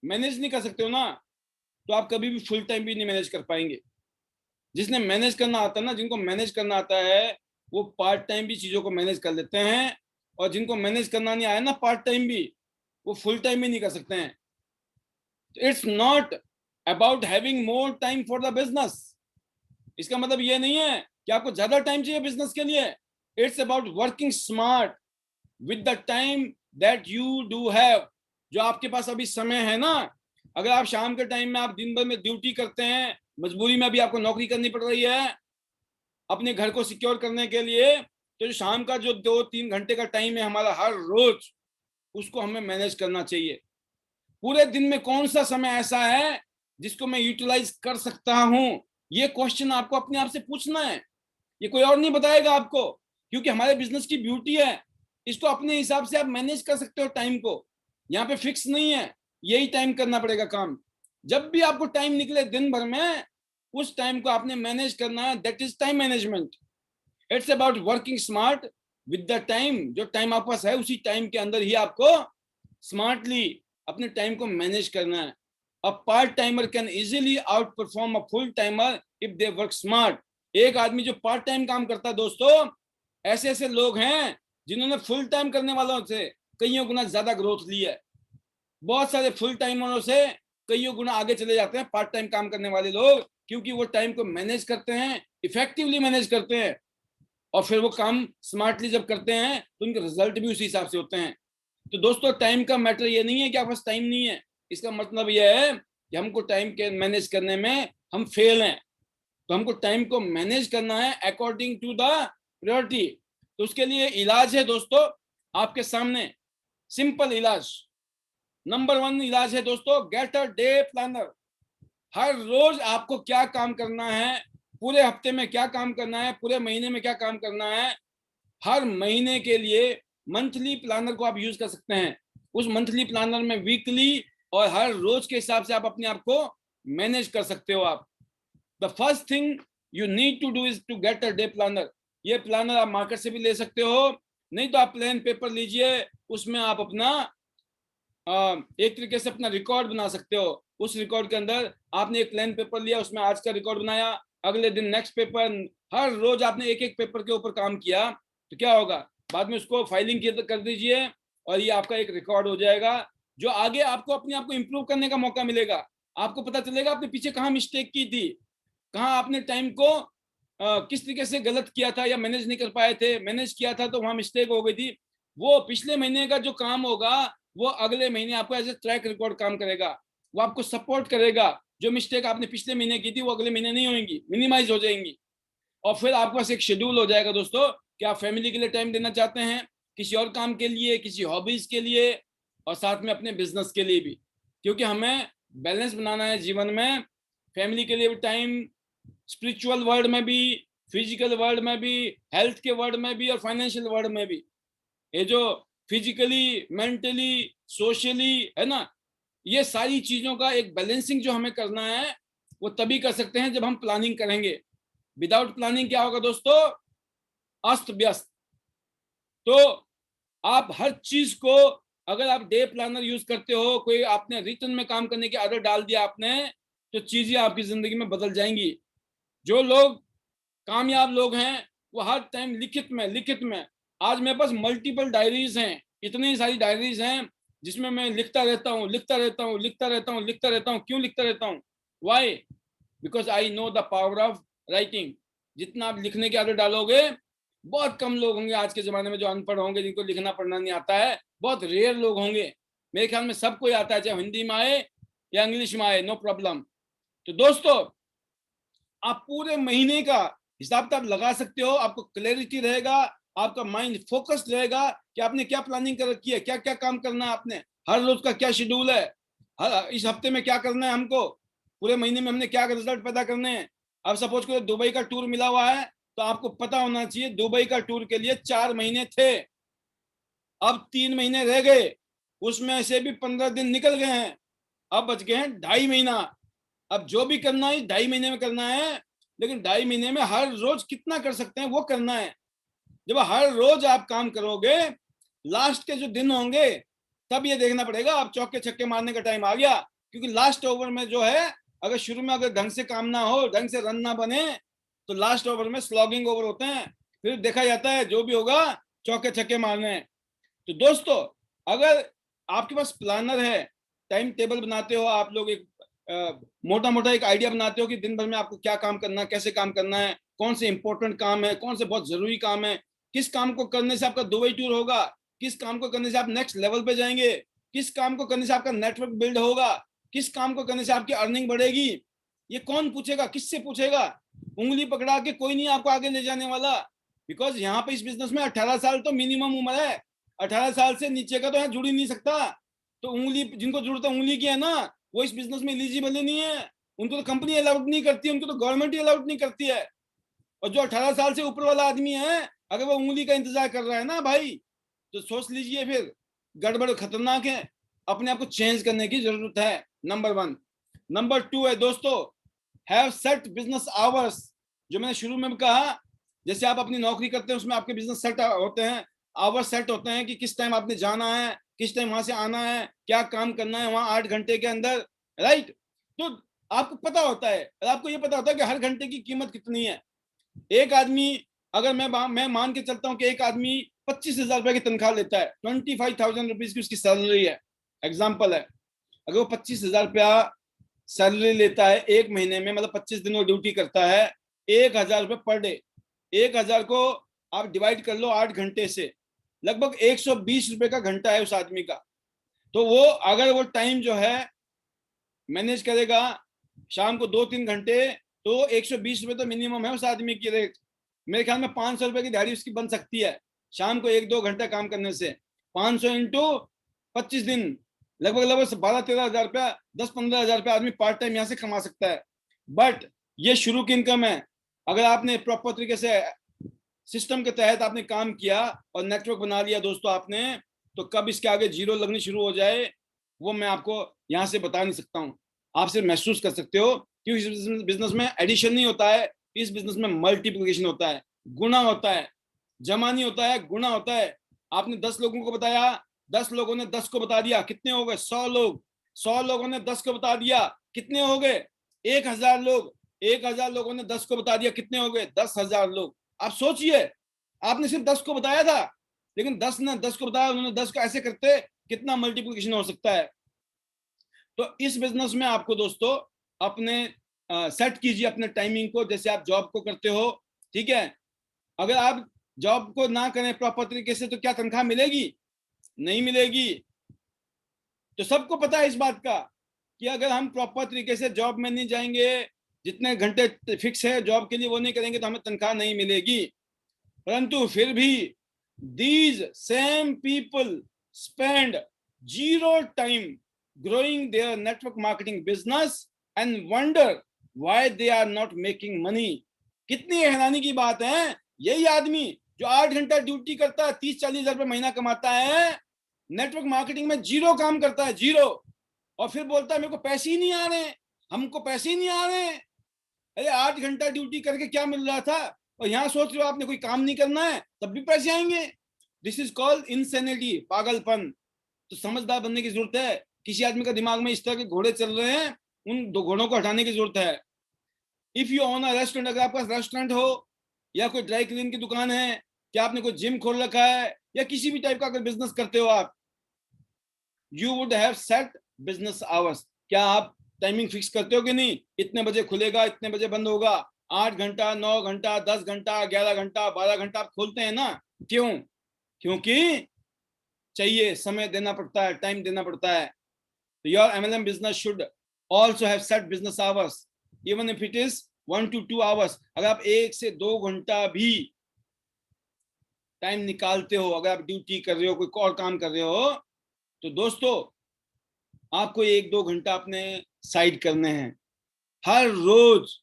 मैनेज नहीं कर सकते हो ना, तो आप कभी भी फुल टाइम भी नहीं मैनेज कर पाएंगे। जिसने मैनेज करना आता है ना, जिनको मैनेज करना आता है, वो पार्ट टाइम भी चीजों को मैनेज कर लेते हैं, और जिनको मैनेज करना नहीं आया ना पार्ट टाइम भी, वो फुल टाइम भी नहीं कर सकते हैं। It's not about having more time for the business. इसका मतलब ये नहीं है कि आपको ज्यादा टाइम चाहिए बिजनेस के लिए। It's about working smart with the time that you do have. जो आपके पास अभी समय है ना, अगर आप शाम के टाइम में आप दिन भर में ड्यूटी करते हैं, मजबूरी में अभी आपको नौकरी करनी पड़ रही है अपने घर को सिक्योर करने के लिए, तो शाम का जो 2-3 घंटे का टाइम है हमारा हर रोज, उसको हमें मैनेज करना चाहिए। पूरे दिन में कौन सा समय ऐसा है जिसको मैं यूटिलाइज कर सकता हूं, ये क्वेश्चन आपको अपने आप से पूछना है। ये कोई और नहीं बताएगा आपको, क्योंकि हमारे बिजनेस की ब्यूटी है इसको अपने हिसाब से आप मैनेज कर सकते हो टाइम को, यहाँ पे फिक्स नहीं है यही टाइम करना पड़ेगा काम। जब भी आपको टाइम निकले दिन भर में, उस टाइम को आपने मैनेज करना है, that is time management. It's about working smart with the time. जो टाइम आपके पास है उसी टाइम के अंदर ही आपको स्मार्टली अपने टाइम को मैनेज करना है। A part timer can easily out perform a full timer if they work smart. एक आदमी जो पार्ट टाइम काम करता है दोस्तों, ऐसे ऐसे लोग हैं जिन्होंने फुल टाइम करने वालों से कईयों गुना ज्यादा ग्रोथ ली है। बहुत सारे फुल टाइमरों से कईयों गुना आगे चले जाते हैं पार्ट टाइम काम करने वाले लोग, क्योंकि वो टाइम को मैनेज करते हैं, इफेक्टिवली मैनेज करते हैं, और फिर वो काम स्मार्टली जब करते हैं तो उनके रिजल्ट भी उसी हिसाब से होते हैं। तो दोस्तों टाइम का मैटर ये नहीं है कि आपके पास टाइम नहीं है, इसका मतलब यह है कि हमको टाइम के मैनेज करने में हम फेल हैं। तो हमको टाइम को मैनेज करना है अकॉर्डिंग टू द प्रायोरिटी। तो उसके लिए इलाज है दोस्तों आपके सामने, सिंपल इलाज। नंबर 1 इलाज है दोस्तों, गेट अ डे प्लानर। हर रोज आपको क्या काम करना है, पूरे हफ्ते में क्या काम करना है, पूरे महीने में क्या काम करना है, हर महीने के लिए मंथली प्लानर को आप यूज कर सकते हैं। उस मंथली प्लानर में वीकली और हर रोज के हिसाब से आप अपने आप को मैनेज कर सकते हो। आप the first thing you need to do is to get a day planner. ये प्लानर आप मार्केट से भी ले सकते हो, नहीं तो आप प्लेन पेपर लीजिए, उसमें आप अपना एक तरीके से अपना रिकॉर्ड बना सकते हो। उस रिकॉर्ड के अंदर आपने एक प्लेन पेपर लिया, उसमें आज का रिकॉर्ड बनाया, अगले दिन नेक्स्ट पेपर, हर रोज आपने एक एक पेपर के ऊपर काम किया, तो क्या होगा, बाद में उसको फाइलिंग कर दीजिए और ये आपका एक रिकॉर्ड हो जाएगा, जो आगे आपको अपने आप को इम्प्रूव करने का मौका मिलेगा। आपको पता चलेगा आपने पीछे कहाँ मिस्टेक की थी, कहाँ आपने टाइम को किस तरीके से गलत किया था या मैनेज नहीं कर पाए थे, मैनेज किया था तो वहां मिस्टेक हो गई थी। वो पिछले महीने का जो काम होगा वो अगले महीने आपको एज ए ट्रैक रिकॉर्ड काम करेगा, वो आपको सपोर्ट करेगा। जो मिस्टेक आपने पिछले महीने की थी वो अगले महीने नहीं होंगी, मिनिमाइज हो जाएंगी। और फिर आपके पास एक शेड्यूल हो जाएगा दोस्तों कि आप फैमिली के लिए टाइम देना चाहते हैं, किसी और काम के लिए, किसी हॉबीज के लिए, और साथ में अपने बिजनेस के लिए भी, क्योंकि हमें बैलेंस बनाना है जीवन में। फैमिली के लिए भी टाइम, स्पिरिचुअल वर्ल्ड में भी, फिजिकल वर्ल्ड में भी, हेल्थ के वर्ल्ड में भी और फाइनेंशियल वर्ल्ड में भी। ये जो फिजिकली, मेंटली, सोशली है ना, ये सारी चीजों का एक बैलेंसिंग जो हमें करना है वो तभी कर सकते हैं जब हम प्लानिंग करेंगे। विदाउट प्लानिंग क्या होगा दोस्तों, अस्त व्यस्त। तो आप हर चीज को, अगर आप डे प्लानर यूज करते हो, कोई आपने रिटर्न में काम करने की आदत डाल दिया आपने, तो चीजें आपकी जिंदगी में बदल जाएंगी। जो लोग कामयाब लोग हैं वो हर टाइम लिखित में आज मेरे पास मल्टीपल डायरीज हैं, इतनी सारी डायरीज हैं जिसमें मैं लिखता रहता हूँ, लिखता रहता हूँ, लिखता रहता हूँ, लिखता रहता हूँ। क्यों लिखता रहता हूँ, why, because I know the power of writing. जितना आप लिखने की आदत डालोगे, बहुत कम लोग होंगे आज के जमाने में जो अनपढ़ होंगे, जिनको लिखना पढ़ना नहीं आता है, बहुत रेयर लोग होंगे। मेरे ख्याल में सबको आता है, चाहे हिंदी में आए या इंग्लिश में आए, नो प्रॉब्लम। तो दोस्तों आप पूरे महीने का हिसाब किताब लगा सकते हो, आपको क्लैरिटी रहेगा, आपका माइंड फोकस्ड रहेगा कि आपने क्या प्लानिंग कर रखी है, क्या क्या काम करना है आपने, हर रोज का क्या शेड्यूल है, इस हफ्ते में क्या करना है हमको, पूरे महीने में हमने क्या रिजल्ट पैदा करने हैं। अब सपोज करो दुबई का टूर मिला हुआ है, तो आपको पता होना चाहिए दुबई का टूर के लिए 4 महीने थे, अब 3 महीने रह गए, उसमें से भी 15 दिन निकल गए हैं, अब बच गए हैं 2.5 महीना। अब जो भी करना है 2.5 महीने में करना है, लेकिन 2.5 महीने में हर रोज कितना कर सकते हैं वो करना है। जब हर रोज आप काम करोगे, लास्ट के जो दिन होंगे तब ये देखना पड़ेगा आप चौके छक्के मारने का टाइम आ गया, क्योंकि लास्ट ओवर में जो है, अगर शुरू में अगर ढंग से काम ना हो, ढंग से रन ना बने, तो लास्ट ओवर में स्लॉगिंग ओवर होते हैं, फिर देखा जाता है जो भी होगा चौके छक्के मारने हैं। तो दोस्तों अगर आपके पास प्लानर है, टाइम टेबल बनाते हो आप लोग, एक मोटा मोटा एक आइडिया बनाते हो कि दिन भर में आपको क्या काम करना है, कैसे काम करना है, कौन से इंपॉर्टेंट काम है, कौन से बहुत जरूरी काम है, किस काम को करने से आपका दुबई टूर होगा, किस काम को करने से आप नेक्स्ट लेवल पे जाएंगे, किस काम को करने से आपका नेटवर्क बिल्ड होगा, किस काम को करने से आपकी अर्निंग बढ़ेगी, ये कौन पूछेगा, किससे पूछेगा, उंगली पकड़ा के कोई नहीं आपको आगे ले जाने वाला। बिकॉज यहाँ पे इस बिजनेस में 18 साल तो मिनिमम उम्र है, 18 साल से नीचे का तो यहाँ जुड़ ही नहीं सकता। तो उंगली, जिनको जरूरत है उंगली की है ना, वो इस बिजनेस में एलिजिबल ही नहीं है, उनको तो कंपनी अलाउड नहीं करती है, उनको तो गवर्नमेंट ही अलाउड नहीं करती है। और जो 18 साल से ऊपर वाला आदमी है, अगर वो उंगली का इंतजार कर रहा है ना भाई, तो सोच लीजिए फिर गड़बड़ खतरनाक है, अपने आप को चेंज करने की जरूरत है। नंबर 1। नंबर 2 है दोस्तों, हैव सेट बिजनेस आवर्स। जो मैंने शुरू में भी कहा, जैसे आप अपनी नौकरी करते हैं उसमें आपके बिजनेस सेट होते हैं, आवर्स सेट होते हैं कि किस टाइम आपने जाना है, किस टाइम वहां से आना है, क्या काम करना है वहां 8 घंटे के अंदर, राइट। तो आपको पता होता है, और आपको ये पता होता है कि हर घंटे की कीमत कितनी है। एक आदमी, अगर मैं मान के चलता हूं कि एक आदमी 25,000 रुपए की तनख्वाह लेता है, 25,000 रुपीज की उसकी सैलरी है, एग्जाम्पल है। अगर वो 25,000 रुपया सैलरी लेता है एक महीने में, मतलब 25 दिन वो ड्यूटी करता है, 1,000 रुपये पर डे, 1,000 को आप डिवाइड कर लो 8 घंटे से, लगभग 120 रुपए का घंटा है उस आदमी का। तो वो अगर वो टाइम जो है मैनेज करेगा शाम को 2-3 घंटे, तो 120 रुपए तो मिनिमम है उस आदमी की रेट। मेरे ख्याल में 500 रुपए की दिहाड़ी उसकी बन सकती है शाम को 1-2 घंटा काम करने से। 500 इंटू 25 दिन, लगभग लगभग 12-13 हजार रुपया, 10-15 हजार रुपया आदमी पार्ट टाइम यहाँ से कमा सकता है। बट ये शुरू की इनकम है। अगर आपने प्रॉपर तरीके से सिस्टम के तहत आपने काम किया और नेटवर्क बना लिया दोस्तों आपने, तो कब इसके आगे जीरो लगनी शुरू हो जाए वो मैं आपको यहाँ से बता नहीं सकता हूँ। आप सिर्फ महसूस कर सकते हो कि इस बिजनेस में एडिशन नहीं होता है, इस बिजनेस में मल्टीप्लिकेशन होता है, गुना होता है, जमा नहीं होता है, गुना होता है। आपने 10 लोगों को बताया, 10 लोगों ने 10 को बता दिया, कितने हो गए? 100 लोग। 100 लोगों ने 10 को बता दिया, कितने हो गए? 1,000 लोग। 1,000 लोगों ने 10 को बता दिया, कितने हो गए? 10,000 लोग। आप सोचिए, आपने सिर्फ 10 को बताया था, लेकिन 10 ने 10 को बताया, उन्होंने 10 को ऐसे करते कितना मल्टीप्लिकेशन हो सकता है। तो इस बिजनेस में आपको दोस्तों अपने सेट कीजिए अपने टाइमिंग को, जैसे आप जॉब को करते हो, ठीक है। अगर आप जॉब को ना करें प्रॉपर तरीके से तो क्या तनख्वाह मिलेगी? नहीं मिलेगी। तो सबको पता है इस बात का कि अगर हम प्रॉपर तरीके से जॉब में नहीं जाएंगे, जितने घंटे फिक्स है जॉब के लिए वो नहीं करेंगे, तो हमें तनख्वाह नहीं मिलेगी। परंतु फिर भी these same people spend zero time growing their network marketing business and wonder why they are not making money। कितनी हैरानी की बात है, यही आदमी जो 8 घंटा ड्यूटी करता है, 30-40 हजार रुपये महीना कमाता है, नेटवर्क मार्केटिंग में जीरो काम करता है, जीरो, और फिर बोलता है मेरे को पैसे ही नहीं आ रहे, हमको पैसे ही नहीं आ रहे। अरे 8 घंटा ड्यूटी करके क्या मिल रहा था, और यहाँ सोच रहे हो आपने कोई काम नहीं करना है तब भी पैसे आएंगे। दिस इज कॉल्ड इंसेनिटी, पागलपन। तो समझदार बनने की जरूरत है। किसी आदमी का दिमाग में इस तरह के घोड़े चल रहे हैं, उन दो घोड़ों को हटाने की जरूरत है। If you own a restaurant, अगर आपका रेस्टोरेंट हो या कोई ड्राई क्लीन की दुकान है, क्या आपने कोई जिम खोल रखा है, या किसी भी टाइप का अगर बिजनेस करते हो आप, you would have set business hours. क्या आप टाइमिंग फिक्स करते हो कि नहीं? इतने बजे खुलेगा, इतने बजे बंद होगा। 8 घंटा, 9 घंटा, 10 घंटा, 11 घंटा, 12 घंटा आप खोलते हैं ना, क्यों? क्योंकि चाहिए, समय देना पड़ता है, टाइम देना पड़ता है। तो your MLM business should also have set business hours, even if it is 1 to 2 hours. अगर आप 1 से 2 घंटा भी टाइम निकालते हो, अगर आप ड्यूटी कर रहे हो, कोई और काम कर रहे हो, तो दोस्तों आपको 1-2 घंटा अपने साइड करने हैं हर रोज,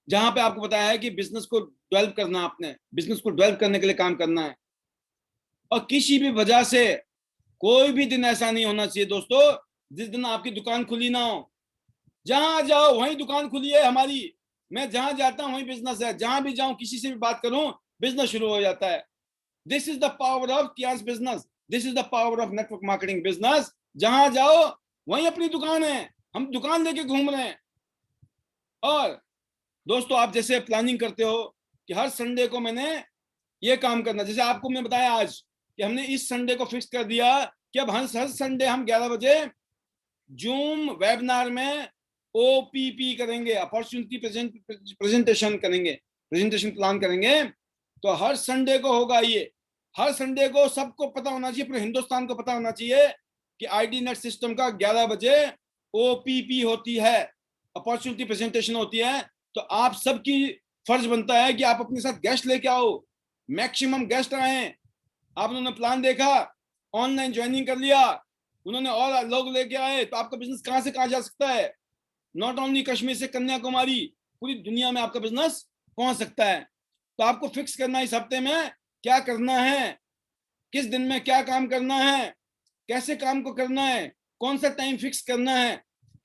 जहां पे आपको बताया है कि बिजनेस को डेवलप करना, आपने बिजनेस को डेवलप करने के लिए काम करना है। और किसी भी वजह से कोई भी दिन ऐसा नहीं होना चाहिए दोस्तों जिस दिन आपकी दुकान खुली ना हो। जहां जाओ वहीं दुकान खुली है हमारी, मैं जहां जाता हूं वहीं बिजनेस है, जहां भी जाऊं किसी से भी बात करूं बिजनेस शुरू हो जाता है। This is the power of Kiyas business, this is the power of network marketing business. जहां जाओ वहीं अपनी दुकान है, हम दुकान लेके घूम रहे हैं। और दोस्तों आप जैसे प्लानिंग करते हो कि हर संडे को मैंने ये काम करना, जैसे आपको मैं बताया आज कि हमने इस संडे को फिक्स कर दिया कि अब हर संडे हम 11 बजे जूम वेबिनार में ओपीपी करेंगे, अपॉर्चुनिटी प्रेजेंटेशन करेंगे, प्रेजेंटेशन प्लान करेंगे। तो हर संडे को होगा ये, हर संडे को सबको पता होना चाहिए, पूरे हिंदुस्तान को पता होना चाहिए कि आईडी नेट सिस्टम का 11 बजे ओपीपी होती है, अपॉर्चुनिटी प्रेजेंटेशन होती है। तो आप सबकी फर्ज बनता है कि आप अपने साथ गेस्ट लेके आओ, मैक्सिमम गेस्ट आए। आप उन्होंने प्लान देखा, ऑनलाइन ज्वाइनिंग कर लिया, उन्होंने और लोग लेके आए, तो आपका बिजनेस कहां से कहां जा सकता है। नॉट ओनली कश्मीर से कन्याकुमारी, पूरी दुनिया में आपका बिजनेस पहुंच सकता है। तो आपको फिक्स करना इस हफ्ते में क्या करना है। किस दिन में क्या काम करना है, कैसे काम को करना है, कौन सा टाइम फिक्स करना है।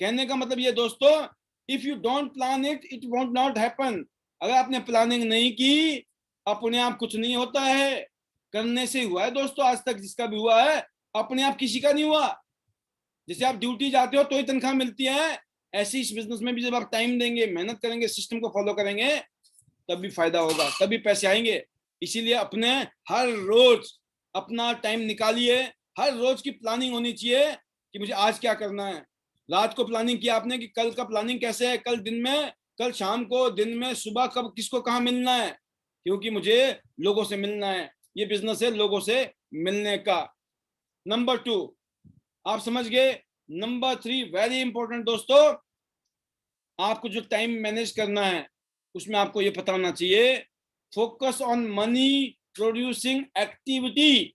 कहने का मतलब ये दोस्तों, if you don't plan it, it won't not happen. अगर आपने प्लानिंग नहीं की, अपने आप कुछ नहीं होता है। करने से हुआ है दोस्तों, आज तक जिसका भी हुआ है, अपने आप किसी का नहीं हुआ। जैसे आप ड्यूटी जाते हो तो ही तनख्वाह मिलती है, ऐसे इस बिजनेस में भी जब आप टाइम देंगे, मेहनत करेंगे, सिस्टम को फॉलो करेंगे, तब भी फायदा होगा, तभी पैसे आएंगे। इसीलिए अपने हर रोज अपना टाइम निकालिए। हर रोज की प्लानिंग होनी चाहिए कि मुझे आज क्या करना है। रात को प्लानिंग किया आपने कि कल का प्लानिंग कैसे है, कल दिन में, कल शाम को, दिन में, सुबह, कब किसको कहाँ मिलना है, क्योंकि मुझे लोगों से मिलना है। ये बिजनेस है लोगों से मिलने का। नंबर 2 आप समझ गए। नंबर 3 वेरी इंपॉर्टेंट दोस्तों, आपको जो टाइम मैनेज करना है उसमें आपको ये पता होना चाहिए, focus on money producing activity.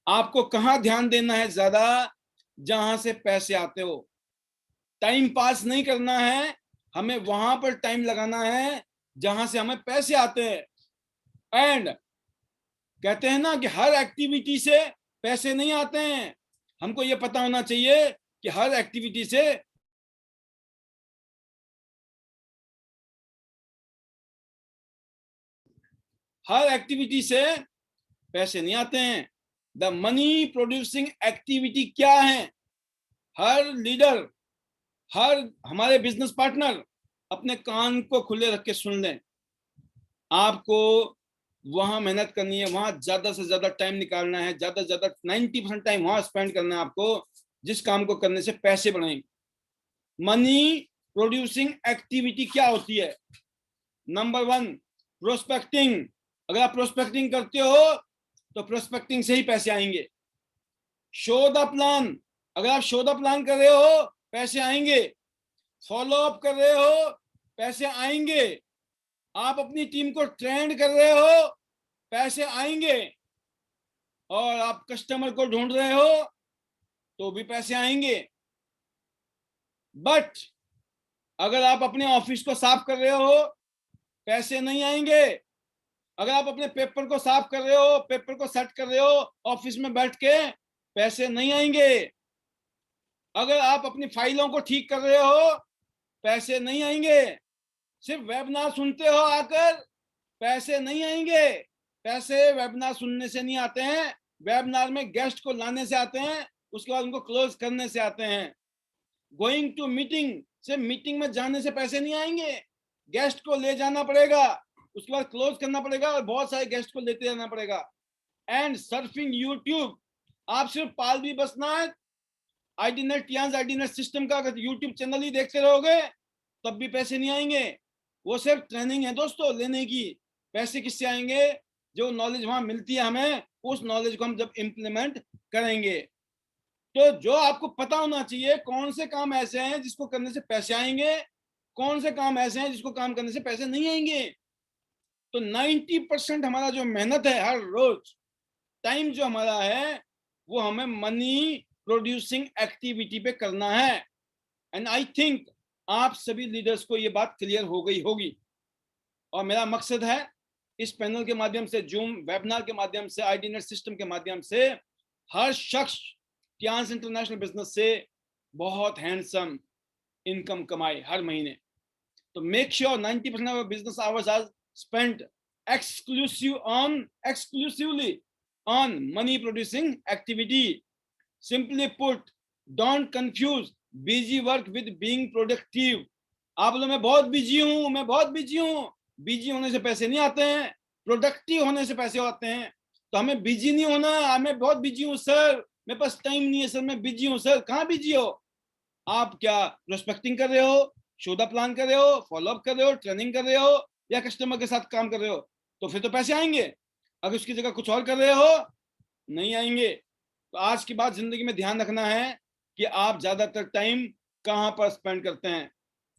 आपको कहां ध्यान देना है ज्यादा, जहां से पैसे आते हो। टाइम पास नहीं करना है, हमें वहां पर टाइम लगाना है जहां से हमें पैसे आते हैं। एंड कहते हैं ना कि हर एक्टिविटी से पैसे नहीं आते हैं। हमको ये पता होना चाहिए कि हर एक्टिविटी से पैसे नहीं आते हैं। द मनी प्रोड्यूसिंग एक्टिविटी क्या है, हर लीडर, हर हमारे बिजनेस पार्टनर अपने कान को खुले रख के सुन लें। आपको वहां मेहनत करनी है, वहां ज्यादा से ज्यादा टाइम निकालना है, ज्यादा से ज्यादा 90% टाइम वहां स्पेंड करना है आपको, जिस काम को करने से पैसे बढ़ेंगे। मनी प्रोड्यूसिंग एक्टिविटी क्या होती है? Number 1 prospecting. अगर आप प्रोस्पेक्टिंग करते हो तो प्रोस्पेक्टिंग से ही पैसे आएंगे। Show the plan. अगर आप शो द प्लान कर रहे हो, पैसे आएंगे। फॉलो अप कर रहे हो, पैसे आएंगे। आप अपनी टीम को ट्रेंड कर रहे हो, पैसे आएंगे। और आप कस्टमर को ढूंढ रहे हो तो भी पैसे आएंगे। बट अगर आप अपने ऑफिस को साफ कर रहे हो, पैसे नहीं आएंगे। अगर आप अपने पेपर को साफ कर रहे हो, पेपर को सेट कर रहे हो ऑफिस में बैठ के, पैसे नहीं आएंगे। अगर आप अपनी फाइलों को ठीक कर रहे हो, पैसे नहीं आएंगे। सिर्फ वेबिनार सुनते हो आकर, पैसे नहीं आएंगे। पैसे वेबिनार सुनने से नहीं आते हैं, वेबिनार में गेस्ट को लाने से आते हैं, उसके बाद उनको क्लोज करने से आते हैं। गोइंग टू मीटिंग से, मीटिंग में जाने से पैसे नहीं आएंगे। गेस्ट को ले जाना पड़ेगा, उसके बाद क्लोज करना पड़ेगा और बहुत सारे गेस्ट को लेते जाना पड़ेगा। एंड सर्फिंग यूट्यूब, आप सिर्फ पाल भी बसना है आईडीनेट सिस्टम का अगर यूट्यूब चैनल ही देखते रहोगे तब भी पैसे नहीं आएंगे। वो सिर्फ ट्रेनिंग है दोस्तों लेने की। पैसे किससे आएंगे? जो नॉलेज वहां मिलती है हमें, उस नॉलेज को हम जब इम्प्लीमेंट करेंगे। तो जो आपको पता होना चाहिए, कौन से काम ऐसे हैं जिसको करने से पैसे आएंगे, कौन से काम ऐसे हैं जिसको काम करने से पैसे नहीं आएंगे। तो 90% हमारा जो मेहनत है हर रोज, टाइम जो हमारा है, वो हमें मनी प्रोड्यूसिंग एक्टिविटी पे करना है। एंड आई थिंक आप सभी लीडर्स को ये बात क्लियर हो गई होगी। और मेरा मकसद है इस पैनल के माध्यम से, जूम वेबिनार के माध्यम से, आईडीनेट सिस्टम के माध्यम से, हर शख्स टियांस इंटरनेशनल बिजनेस से बहुत हैंडसम इनकम कमाए हर महीने। तो make sure 90% of business hours are spent exclusively on money producing activity. Simply put, don't confuse busy work with being productive. आप बोलो मैं बहुत बिजी हूं, मैं बहुत बिजी हूं। बिजी होने से पैसे नहीं आते हैं, प्रोडक्टिव होने से पैसे आते हैं। तो हमें बिजी नहीं होना। मैं बहुत बिजी हूं सर, मेरे पास टाइम नहीं है सर, मैं बिजी हूं सर। कहाँ बिजी हो आप? क्या प्रोस्पेक्टिंग कर रहे हो, शो द प्लान कर रहे हो, फॉलो अप कर रहे हो, ट्रेनिंग कर रहे हो, या कस्टमर के साथ काम कर रहे हो? तो फिर तो पैसे आएंगे। अगर उसकी जगह कुछ और कर रहे हो, नहीं आएंगे। तो आज की बात जिंदगी में ध्यान रखना है कि आप ज्यादातर टाइम कहां पर स्पेंड करते हैं।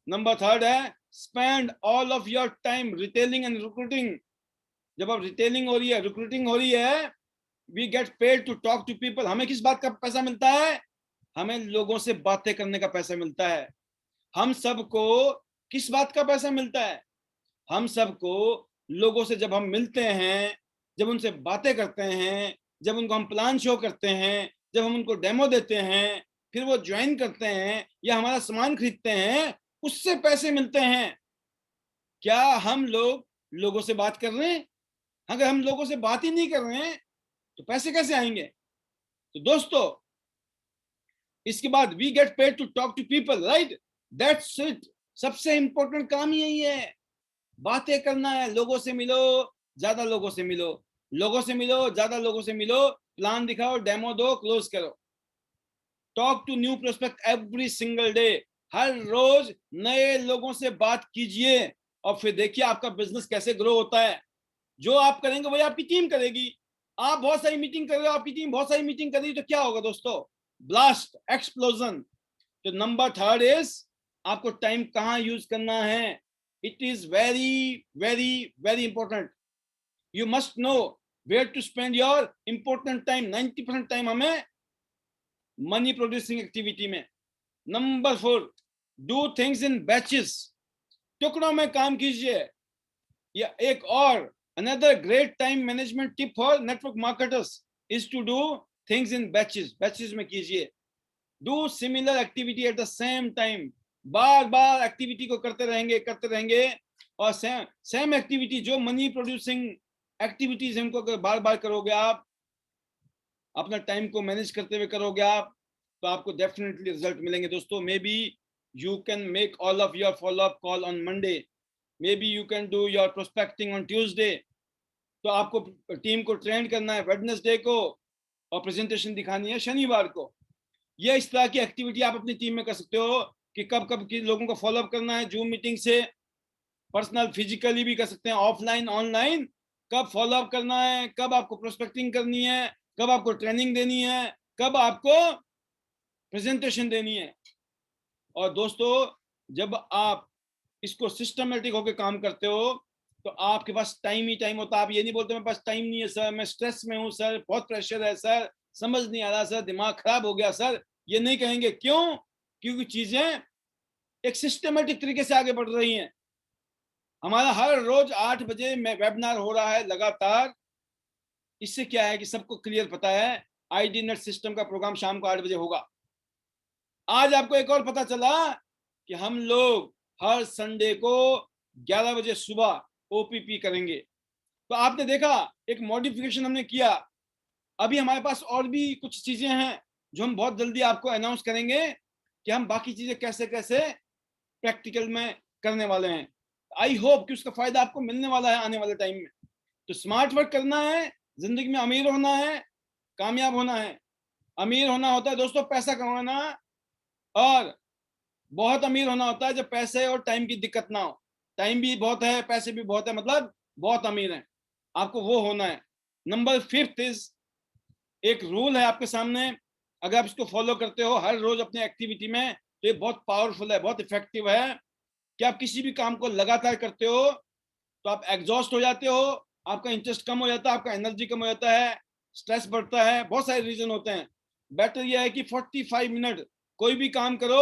नंबर 3 है spend all of your time retailing and recruiting. जब आप रिटेलिंग हो रही है, रिक्रूटिंग हो रही है, we get paid to talk to people. हमें किस बात का पैसा मिलता है? हमें लोगों से बातें करने का पैसा मिलता है। हम सबको किस बात का पैसा मिलता है? हम सबको लोगों से जब हम मिलते हैं, जब उनसे बातें करते हैं, जब उनको हम प्लान शो करते हैं, जब हम उनको डेमो देते हैं, फिर वो ज्वाइन करते हैं या हमारा सामान खरीदते हैं, उससे पैसे मिलते हैं। क्या हम लोगों से बात कर रहे हैं? अगर हम लोगों से बात ही नहीं कर रहे हैं तो पैसे कैसे आएंगे? तो दोस्तों, इसके बाद we get paid to talk to people, right? That's it. सबसे इंपॉर्टेंट काम यही है, बातें करना है। लोगों से मिलो, ज्यादा लोगों से मिलो, लोगों से मिलो, ज्यादा लोगों से मिलो, प्लान दिखाओ, डेमो दो, क्लोज करो। Talk to new prospect every single day. हर रोज नए लोगों से बात कीजिए और फिर देखिए आपका बिजनेस कैसे ग्रो होता है। जो आप करेंगे वही आपकी टीम करेगी। आप बहुत सारी मीटिंग कर रहे हो, आपकी टीम बहुत सारी मीटिंग कर रही है, तो क्या होगा दोस्तों? Blast, explosion. तो नंबर थर्ड इज, आपको टाइम कहां यूज करना है। It is very very very important. You must know where to spend your important time. 90% time हमें मनी प्रोड्यूसिंग एक्टिविटी में। Number four, do things in batches. टुकड़ों में काम कीजिए। या एक और another great time management tip for network marketers is to do things in batches। Batches में कीजिए। do similar activity at the same time। Bar bar activity को करते रहेंगे और सेम एक्टिविटी जो मनी प्रोड्यूसिंग एक्टिविटीज है उनको बार बार करोगे आप, अपना टाइम को मैनेज करते हुए करोगे आप, तो आपको डेफिनेटली रिजल्ट मिलेंगे दोस्तों। May be you can make all of your follow up call on Monday, may be you can do your prospecting on Tuesday. तो आपको टीम को ट्रेन करना है वेडनेसडे को और प्रेजेंटेशन दिखानी है शनिवार को। यह इस तरह की एक्टिविटी आप अपनी टीम में कर सकते हो कि कब कब किन लोगों को फॉलोअप करना है। जूम मीटिंग से पर्सनल फिजिकली भी कर सकते हैं, ऑफलाइन ऑनलाइन। कब फॉलोअप करना है, कब आपको प्रोस्पेक्टिंग करनी है, कब आपको ट्रेनिंग देनी है, कब आपको प्रेजेंटेशन देनी है। और दोस्तों, जब आप इसको सिस्टमेटिक होकर काम करते हो तो आपके पास टाइम ही टाइम होता है। आप ये नहीं बोलते मेरे पास टाइम नहीं है सर, मैं स्ट्रेस में हूँ सर, बहुत प्रेशर है सर, समझ नहीं आ रहा सर, दिमाग खराब हो गया सर। ये नहीं कहेंगे। क्यों? क्योंकि चीजें एक सिस्टमेटिक तरीके से आगे बढ़ रही हैं। हमारा हर रोज 8 बजे में वेबिनार हो रहा है लगातार। इससे क्या है कि सबको क्लियर पता है आईडी नेट सिस्टम का प्रोग्राम शाम को 8 बजे होगा। आज आपको एक और पता चला कि हम लोग हर संडे को 11 बजे सुबह ओपीपी करेंगे। तो आपने देखा एक मॉडिफिकेशन हमने किया। अभी हमारे पास और भी कुछ चीजें हैं जो हम बहुत जल्दी आपको अनाउंस करेंगे कि हम बाकी चीजें कैसे कैसे प्रैक्टिकल में करने वाले हैं। आई होप कि उसका फायदा आपको मिलने वाला है आने वाले टाइम में। तो स्मार्ट वर्क करना है, जिंदगी में अमीर होना है, कामयाब होना है। अमीर होना होता है दोस्तों पैसा कमाना, और बहुत अमीर होना होता है जब पैसे और टाइम की दिक्कत ना हो। टाइम भी बहुत है, पैसे भी बहुत है, मतलब बहुत अमीर है। आपको वो होना है। नंबर फिफ्थ इज, एक रूल है आपके सामने, अगर आप इसको फॉलो करते हो हर रोज अपने एक्टिविटी में तो ये बहुत पावरफुल है, बहुत इफेक्टिव है कि आप किसी भी काम को लगातार करते हो तो आप एग्जॉस्ट हो जाते हो, आपका इंटरेस्ट कम हो जाता है, आपका एनर्जी कम हो जाता है, स्ट्रेस बढ़ता है, बहुत सारे रीजन होते हैं। बेटर यह है कि 45 मिनट कोई भी काम करो,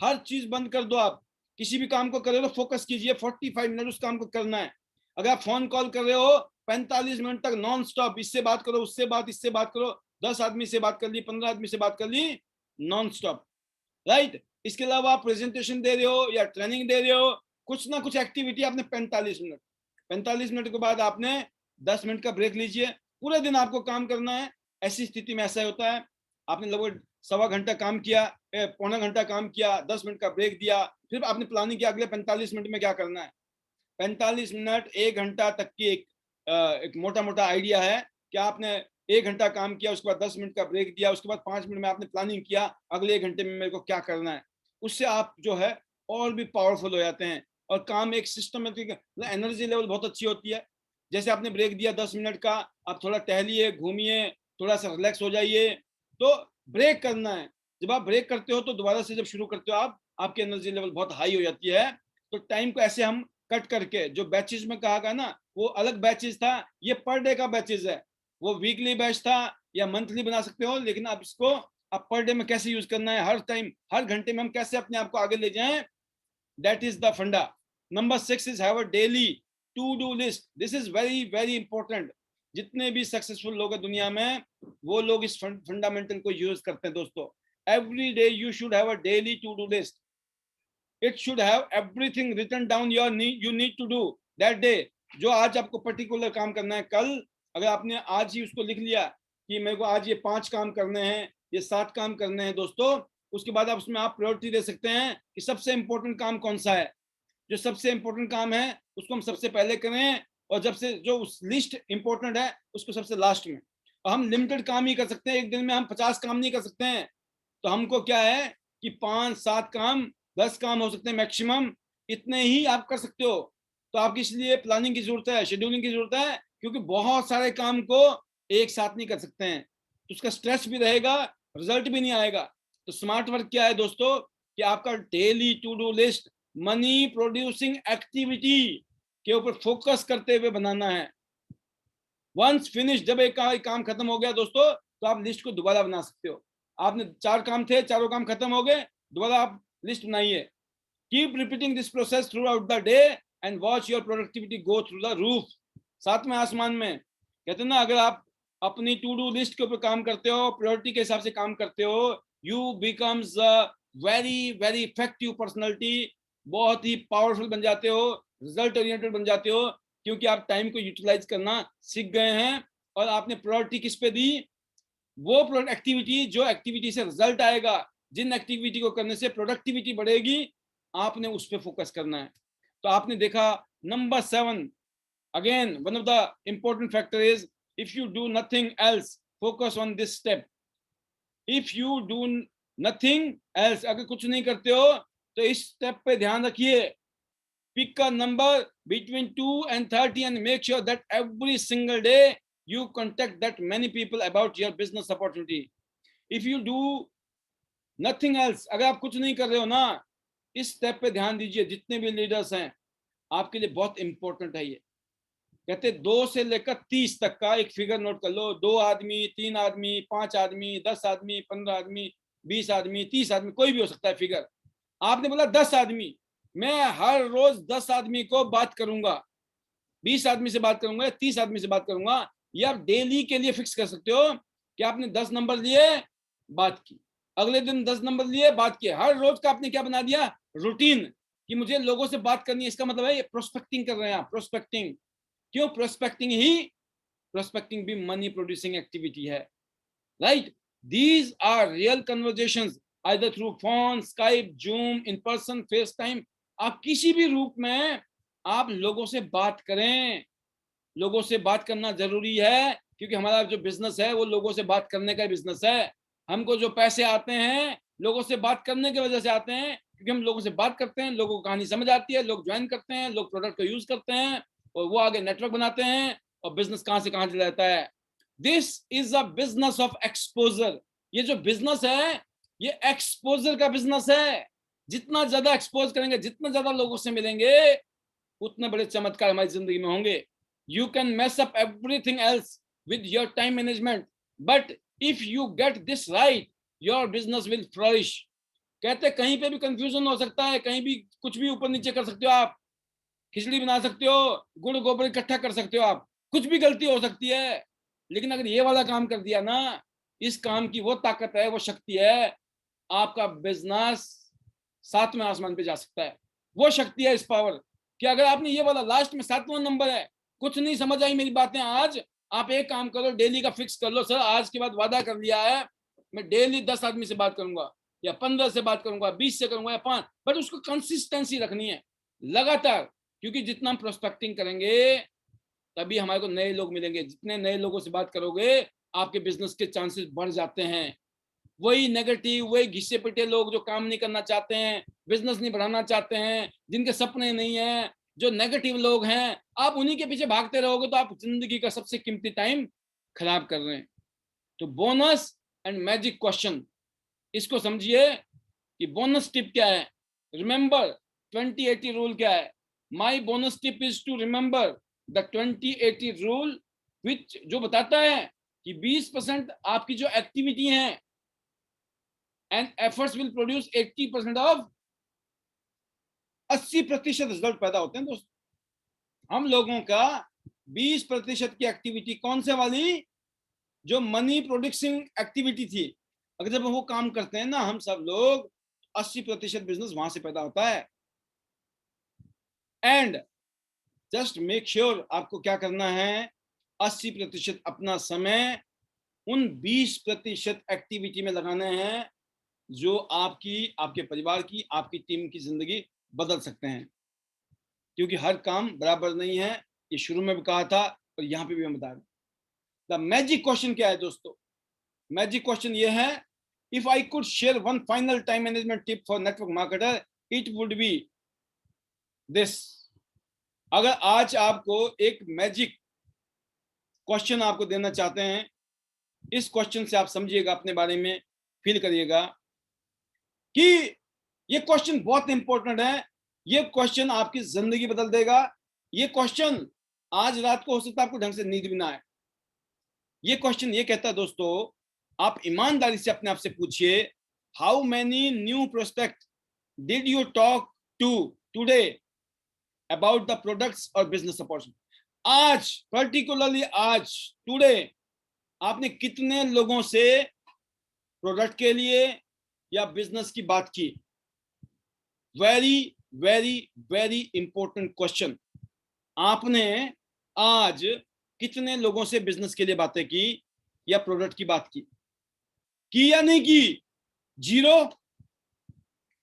हर चीज बंद कर दो। आप किसी भी काम को कर रहे हो तो फोकस कीजिए, 45 मिनट उस काम को करना है। अगर आप फोन कॉल कर रहे हो 45 मिनट तक नॉन स्टॉप, इससे बात करो, इससे बात करो, 10 आदमी से बात कर ली, 15 आदमी से बात कर ली, नॉन स्टॉप, राइट। इसके अलावा आप प्रेजेंटेशन दे रहे हो या ट्रेनिंग दे रहे हो, कुछ ना कुछ एक्टिविटी आपने 45 मिनट के बाद आपने 10 मिनट का ब्रेक लीजिए। पूरे दिन आपको काम करना है। ऐसी स्थिति में ऐसा होता है, आपने लगभग सवा घंटा काम किया, पौना घंटा काम किया, 10 मिनट का ब्रेक दिया, फिर आपने प्लानिंग किया अगले 45 मिनट में क्या करना है। 45 मिनट 1 घंटा तक की एक मोटा मोटा आइडिया है कि आपने 1 घंटा काम किया, उसके बाद 10 मिनट का ब्रेक दिया, उसके बाद 5 मिनट में आपने प्लानिंग किया अगले 1 घंटे में मेरे को क्या करना है। उससे आप जो है और भी पावरफुल हो जाते हैं और काम एक सिस्टमेटिक, एनर्जी लेवल बहुत अच्छी होती है। जैसे आपने ब्रेक दिया 10 मिनट का, आप थोड़ा टहलिए, घूमिए, थोड़ा सा रिलैक्स हो जाइए। तो ब्रेक करना है। जब आप ब्रेक करते हो तो दोबारा से जब शुरू करते हो आप, आपकी एनर्जी लेवल बहुत हाई हो जाती है। तो टाइम को ऐसे हम कट करके, जो बैचेस में कहा गया ना, वो अलग बैचेस था, ये पर डे का बैचेस है। वो वीकली बैच था या मंथली बना सकते हो, लेकिन आप इसको आप पर डे में कैसे यूज करना है, हर टाइम हर घंटे में हम कैसे अपने आप को आगे ले जाएं, that is the funda. Number 6 is have a daily to do list. This is very very important. जितने भी सक्सेसफुल लोग हैं दुनिया में, वो लोग इस फंडामेंटल को यूज करते हैं दोस्तों। Every day you should have a daily to do list. It should have everything written down you need to do that day. जो आज आपको पर्टिकुलर काम करना है, कल अगर आपने आज ही उसको लिख लिया कि मेरे को आज ये 5 काम करने हैं, ये 7 काम करने हैं दोस्तों, उसके बाद आप उसमें आप प्रायोरिटी दे सकते हैं कि सबसे इंपॉर्टेंट काम कौन सा है। जो सबसे इंपॉर्टेंट काम है उसको हम सबसे पहले करें, और जब से जो उस लिस्ट इंपॉर्टेंट है उसको सबसे लास्ट में। और हम लिमिटेड काम ही कर सकते हैं, एक दिन में हम 50 काम नहीं कर सकते हैं। तो हमको क्या है कि 5-7 काम, 10 काम हो सकते हैं मैक्सिमम, इतने ही आप कर सकते हो। तो आपकी इसलिए प्लानिंग की जरूरत है, शेड्यूलिंग की जरूरत है, क्योंकि बहुत सारे काम को एक साथ नहीं कर सकते हैं, तो उसका स्ट्रेस भी रहेगा, रिजल्ट भी नहीं आएगा। तो स्मार्ट वर्क क्या है दोस्तों, कि आपका daily to do list money producing activity के ऊपर फोकस करते हुए बनाना है। वंस फिनिश, जब एक काम खत्म हो गया दोस्तों, तो आप लिस्ट को दोबारा बना सकते हो। आपने 4 काम थे, चारों काम खत्म हो गए, दोबारा आप लिस्ट बनाइए। Keep repeating this process through out the day and watch your productivity go through the roof. सातवें आसमान में कहते हैं ना, अगर आप अपनी टू डू लिस्ट के ऊपर काम करते हो, प्रायोरिटी के हिसाब से काम करते हो, U becomes very very effective personality. बहुत ही पावरफुल बन जाते हो, रिजल्ट ओरिएंटेड बन जाते हो, क्योंकि आप टाइम को यूटिलाइज करना सीख गए हैं। और आपने प्रायोरिटी किस पे दी, वो एक्टिविटी, जो एक्टिविटी से रिजल्ट आएगा, जिन एक्टिविटी को करने से प्रोडक्टिविटी बढ़ेगी, आपने उस पर फोकस करना है। तो आपने देखा number 7, again one of the important factor is if you do nothing else focus on this step. If you do nothing else, अगर कुछ नहीं करते हो तो इस स्टेप पे ध्यान रखिए। Pick a number between 2 and 30 and make sure that every single day you contact that many people about your business opportunity. If you do nothing else, अगर आप कुछ नहीं कर रहे हो ना, इस स्टेप पे ध्यान दीजिए। जितने भी लीडर्स हैं आपके लिए बहुत इंपॉर्टेंट है ये। कहते 2 से लेकर 30 तक का एक फिगर नोट कर लो। 2 आदमी, 3 आदमी, 5 आदमी, 10 आदमी, 15 आदमी, 20 आदमी, 30 आदमी, कोई भी हो सकता है फिगर। आपने बोला 10 आदमी, मैं हर रोज 10 आदमी को बात करूंगा, 20 आदमी से बात करूंगा, 30 आदमी से बात करूंगा। ये आप डेली के लिए फिक्स कर सकते हो कि आपने 10 नंबर लिए, बात की, अगले दिन 10 नंबर लिए, बात किए। हर रोज का आपने क्या बना दिया, रूटीन, कि मुझे लोगों से बात करनी है। इसका मतलब है ये प्रोस्पेक्टिंग कर रहे हैं आप, प्रोस्पेक्टिंग। क्यों प्रोस्पेक्टिंग भी मनी प्रोड्यूसिंग एक्टिविटी है, right. These are real conversations either through phone, Skype, Zoom, in person, FaceTime. आप किसी भी रूप में आप लोगों से बात करें। लोगों से बात करना जरूरी है, क्योंकि हमारा जो बिजनेस है वो लोगों से बात करने का बिजनेस है। हमको जो पैसे आते हैं लोगों से बात करने की वजह से आते हैं, क्योंकि हम लोगों से बात करते हैं, लोगों को कहानी समझ आती है, लोग ज्वाइन करते हैं, लोग प्रोडक्ट को यूज करते हैं, और वो आगे नेटवर्क बनाते हैं, और बिजनेस कहां से कहां चला जाता है। This is a business of exposure. ये जो बिजनेस है ये एक्सपोजर का बिजनेस है। जितना ज्यादा एक्सपोज करेंगे, जितना ज्यादा लोगों से मिलेंगे, उतने बड़े चमत्कार हमारी जिंदगी में होंगे। You can mess up everything else with your time management, but if you get this right your business will flourish. कहते कहीं पे भी कंफ्यूजन हो सकता है, कहीं भी कुछ भी ऊपर नीचे कर सकते हो आप, खिचड़ी बना सकते हो, गुड़ गोबर इकट्ठा कर सकते हो आप, कुछ भी गलती हो सकती है। लेकिन अगर ये वाला काम कर दिया ना, इस काम की वो ताकत है, वो शक्ति है, आपका बिजनेस 7वें आसमान पे जा सकता है। वो शक्ति है, इस पावर कि अगर आपने ये वाला लास्ट में 7वां नंबर है, कुछ नहीं समझ आई मेरी बातें, आज आप एक काम करो, डेली का फिक्स कर लो। सर आज के बाद वादा कर लिया है मैं डेली 10 आदमी से बात करूंगा, या 15 से बात करूंगा, 20 से करूंगा, या 5, बट उसको कंसिस्टेंसी रखनी है, लगातार। क्योंकि जितना हम प्रोस्पेक्टिंग करेंगे तभी हमारे को नए लोग मिलेंगे। जितने नए लोगों से बात करोगे आपके बिजनेस के चांसेस बढ़ जाते हैं। वही नेगेटिव, वही घिसे पिटे लोग जो काम नहीं करना चाहते हैं, बिजनेस नहीं बढ़ाना चाहते हैं, जिनके सपने नहीं है, जो नेगेटिव लोग हैं, आप उन्हीं के पीछे भागते रहोगे तो आप जिंदगी का सबसे कीमती टाइम खराब कर रहे हैं। तो बोनस एंड मैजिक क्वेश्चन, इसको समझिए कि बोनस टिप क्या है। रिमेंबर 20-80 रूल क्या है। My bonus tip is to remember the 20-80 rule, which जो बताता है कि 20% आपकी जो एक्टिविटी है and efforts will produce 80% of 80% result पैदा होते हैं दोस्तों। हम लोगों का 20% की एक्टिविटी कौन से वाली, जो मनी प्रोड्यूसिंग एक्टिविटी थी, अगर जब वो काम करते हैं ना हम सब लोग, 80% बिजनेस वहां से पैदा होता है। एंड जस्ट मेक श्योर आपको क्या करना है, 80% अपना समय उन 20% एक्टिविटी में लगाने हैं जो आपकी, आपके परिवार की, आपकी टीम की जिंदगी बदल सकते हैं। क्योंकि हर काम बराबर नहीं है, ये शुरू में भी कहा था और यहाँ पे भी हम बता रहे हैं। द मैजिक क्वेश्चन क्या है दोस्तों, मैजिक क्वेश्चन ये है, if I could share one final time management tip for network marketer, it would be this. अगर आज आपको एक मैजिक क्वेश्चन आपको देना चाहते हैं, इस क्वेश्चन से आप समझिएगा, अपने बारे में फील करिएगा कि ये क्वेश्चन बहुत इंपॉर्टेंट है, ये क्वेश्चन आपकी जिंदगी बदल देगा। ये क्वेश्चन आज रात को हो सकता है आपको ढंग से नींद भी ना आए। ये क्वेश्चन ये कहता है दोस्तों, आप ईमानदारी से अपने आप से पूछिए, how many new prospect did you talk to today about the products और बिजनेस अपॉर्चुनिटी। आज, पर्टिकुलरली आज, टुडे, आपने कितने लोगों से प्रोडक्ट के लिए या बिजनेस की बात की। Very very very important question. आपने आज कितने लोगों से बिजनेस के लिए बातें की या प्रोडक्ट की बात की या नहीं की? 0,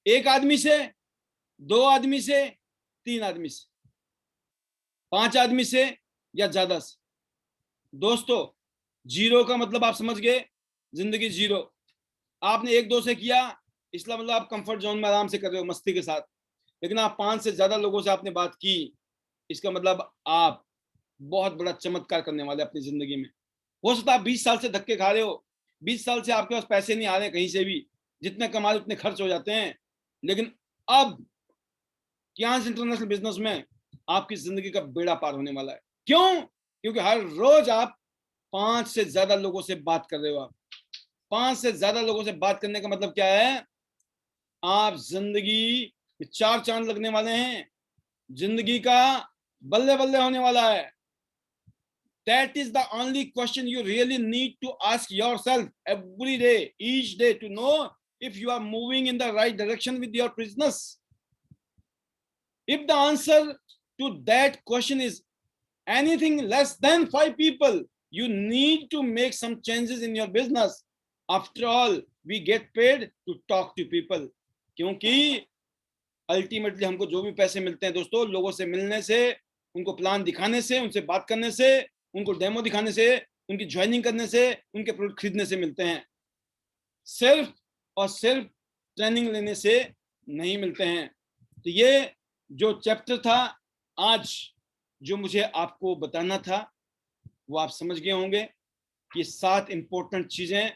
1 आदमी से, 2 आदमी से, 3 आदमी से, 5 आदमी से या ज्यादा से। दोस्तों 0 का मतलब आप समझ गए, जिंदगी 0। आपने 1-2 से किया, इसलिए मतलब आप कंफर्ट जोन में आराम से कर रहे हो, मस्ती के साथ। लेकिन आप 5 से ज्यादा लोगों से आपने बात की, इसका मतलब आप बहुत बड़ा चमत्कार करने वाले अपनी जिंदगी में। हो सकता है आप 20 साल से धक्के खा रहे हो, 20 साल से आपके पास पैसे नहीं आ रहे कहीं से भी, जितने कमा रहे उतने खर्च हो जाते हैं। लेकिन अब कियांस इंटरनेशनल बिजनेस में आपकी जिंदगी का बेड़ा पार होने वाला है। क्यों? क्योंकि हर रोज आप 5 से ज्यादा लोगों से बात कर रहे हो। आप 5 से ज्यादा लोगों से बात करने का मतलब क्या है, आप जिंदगी में 4 चांद लगने वाले हैं, जिंदगी का बल्ले बल्ले होने वाला है। That is the only question you really need to ask yourself every day, each day, to know if you are moving in the right direction with your business. If the answer to that question is anything less than 5 people, you need to make some changes in your business. After all, we get paid to talk to people. क्योंकि ultimately हमको जो भी पैसे मिलते हैं दोस्तों, लोगों से मिलने से, उनको प्लान दिखाने से, उनसे बात करने से, उनको डेमो दिखाने से, उनकी ज्वाइनिंग करने से, उनके प्रोडक्ट खरीदने से मिलते हैं। सिर्फ और सिर्फ ट्रेनिंग लेने से नहीं मिलते हैं। तो ये जो चैप्टर था आज, जो मुझे आपको बताना था, वो आप समझ गए होंगे कि 7 इंपॉर्टेंट चीजें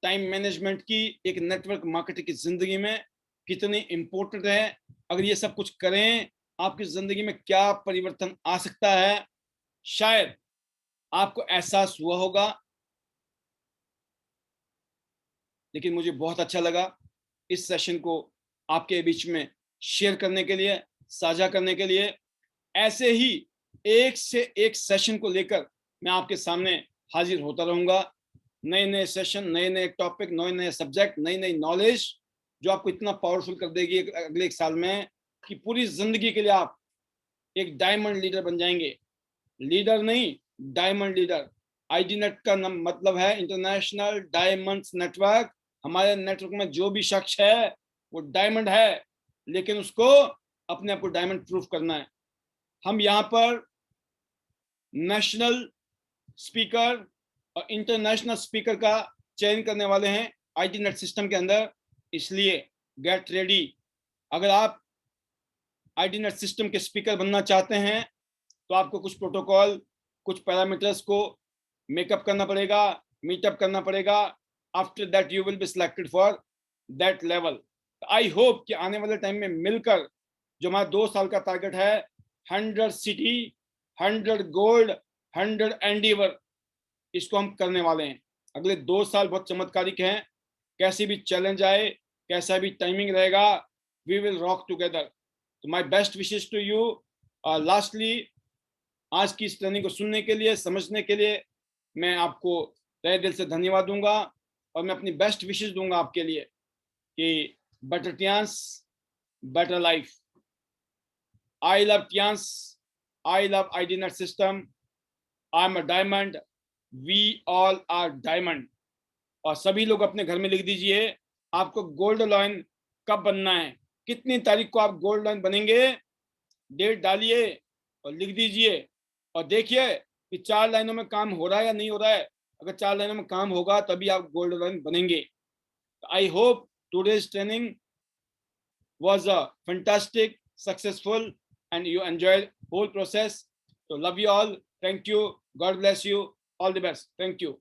टाइम मैनेजमेंट की एक नेटवर्क मार्केटर की जिंदगी में कितनी इंपॉर्टेंट है। अगर ये सब कुछ करें, आपकी जिंदगी में क्या परिवर्तन आ सकता है, शायद आपको एहसास हुआ होगा। लेकिन मुझे बहुत अच्छा लगा इस सेशन को आपके बीच में शेयर करने के लिए, साझा करने के लिए। ऐसे ही एक से एक सेशन को लेकर मैं आपके सामने हाजिर होता रहूंगा। नए नए सेशन, नए नए टॉपिक, नए नए सब्जेक्ट, नई नई नॉलेज, जो आपको इतना पावरफुल कर देगी अगले 1 साल में कि पूरी जिंदगी के लिए आप एक डायमंड लीडर बन जाएंगे। लीडर नहीं, डायमंड लीडर। आईडी नेट का मतलब है इंटरनेशनल डायमंड्स नेटवर्क। हमारे नेटवर्क में जो भी शख्स है वो डायमंड है, लेकिन उसको अपने आप को डायमंड प्रूफ करना है। हम यहाँ पर नेशनल स्पीकर और इंटरनेशनल स्पीकर का चयन करने वाले हैं आईटी नेट सिस्टम के अंदर। इसलिए गेट रेडी। अगर आप आईटी नेट सिस्टम के स्पीकर बनना चाहते हैं तो आपको कुछ प्रोटोकॉल, कुछ पैरामीटर्स को मेकअप करना पड़ेगा, मीटअप करना पड़ेगा। After that you will be selected for that level. I hope कि आने वाले टाइम में मिलकर जो हमारा 2 साल का टारगेट है, 100 सिटी, 100 गोल्ड, 100 एंडीवर, इसको हम करने वाले हैं। अगले 2 साल बहुत चमत्कारिक हैं। कैसी भी चैलेंज आए, कैसा भी टाइमिंग रहेगा, वी विल रॉक टुगेदर। तो my best wishes to you. Lastly, आज की इस ट्रेनिंग को सुनने के लिए, समझने के लिए मैं आपको तहे दिल से धन्यवाद दूंगा और मैं अपनी बेस्ट विशेस दूंगा आपके लिए कि better Tiens, better life. I love Tians. I love IDNet system. I'm a diamond. We all are diamond. और सभी लोग अपने घर में लिख दीजिए आपको गोल्ड लाइन कब बनना है, कितनी तारीख को आप गोल्ड लाइन बनेंगे, डेट डालिए और लिख दीजिए और देखिए कि 4 लाइनों में काम हो रहा है या नहीं हो रहा है। अगर 4 लाइनों में काम होगा तभी आप गोल्ड लाइन बनेंगे। I hope today's training was a fantastic, successful, and you enjoyed whole process. So love you all. Thank you. God bless you. All the best. Thank you.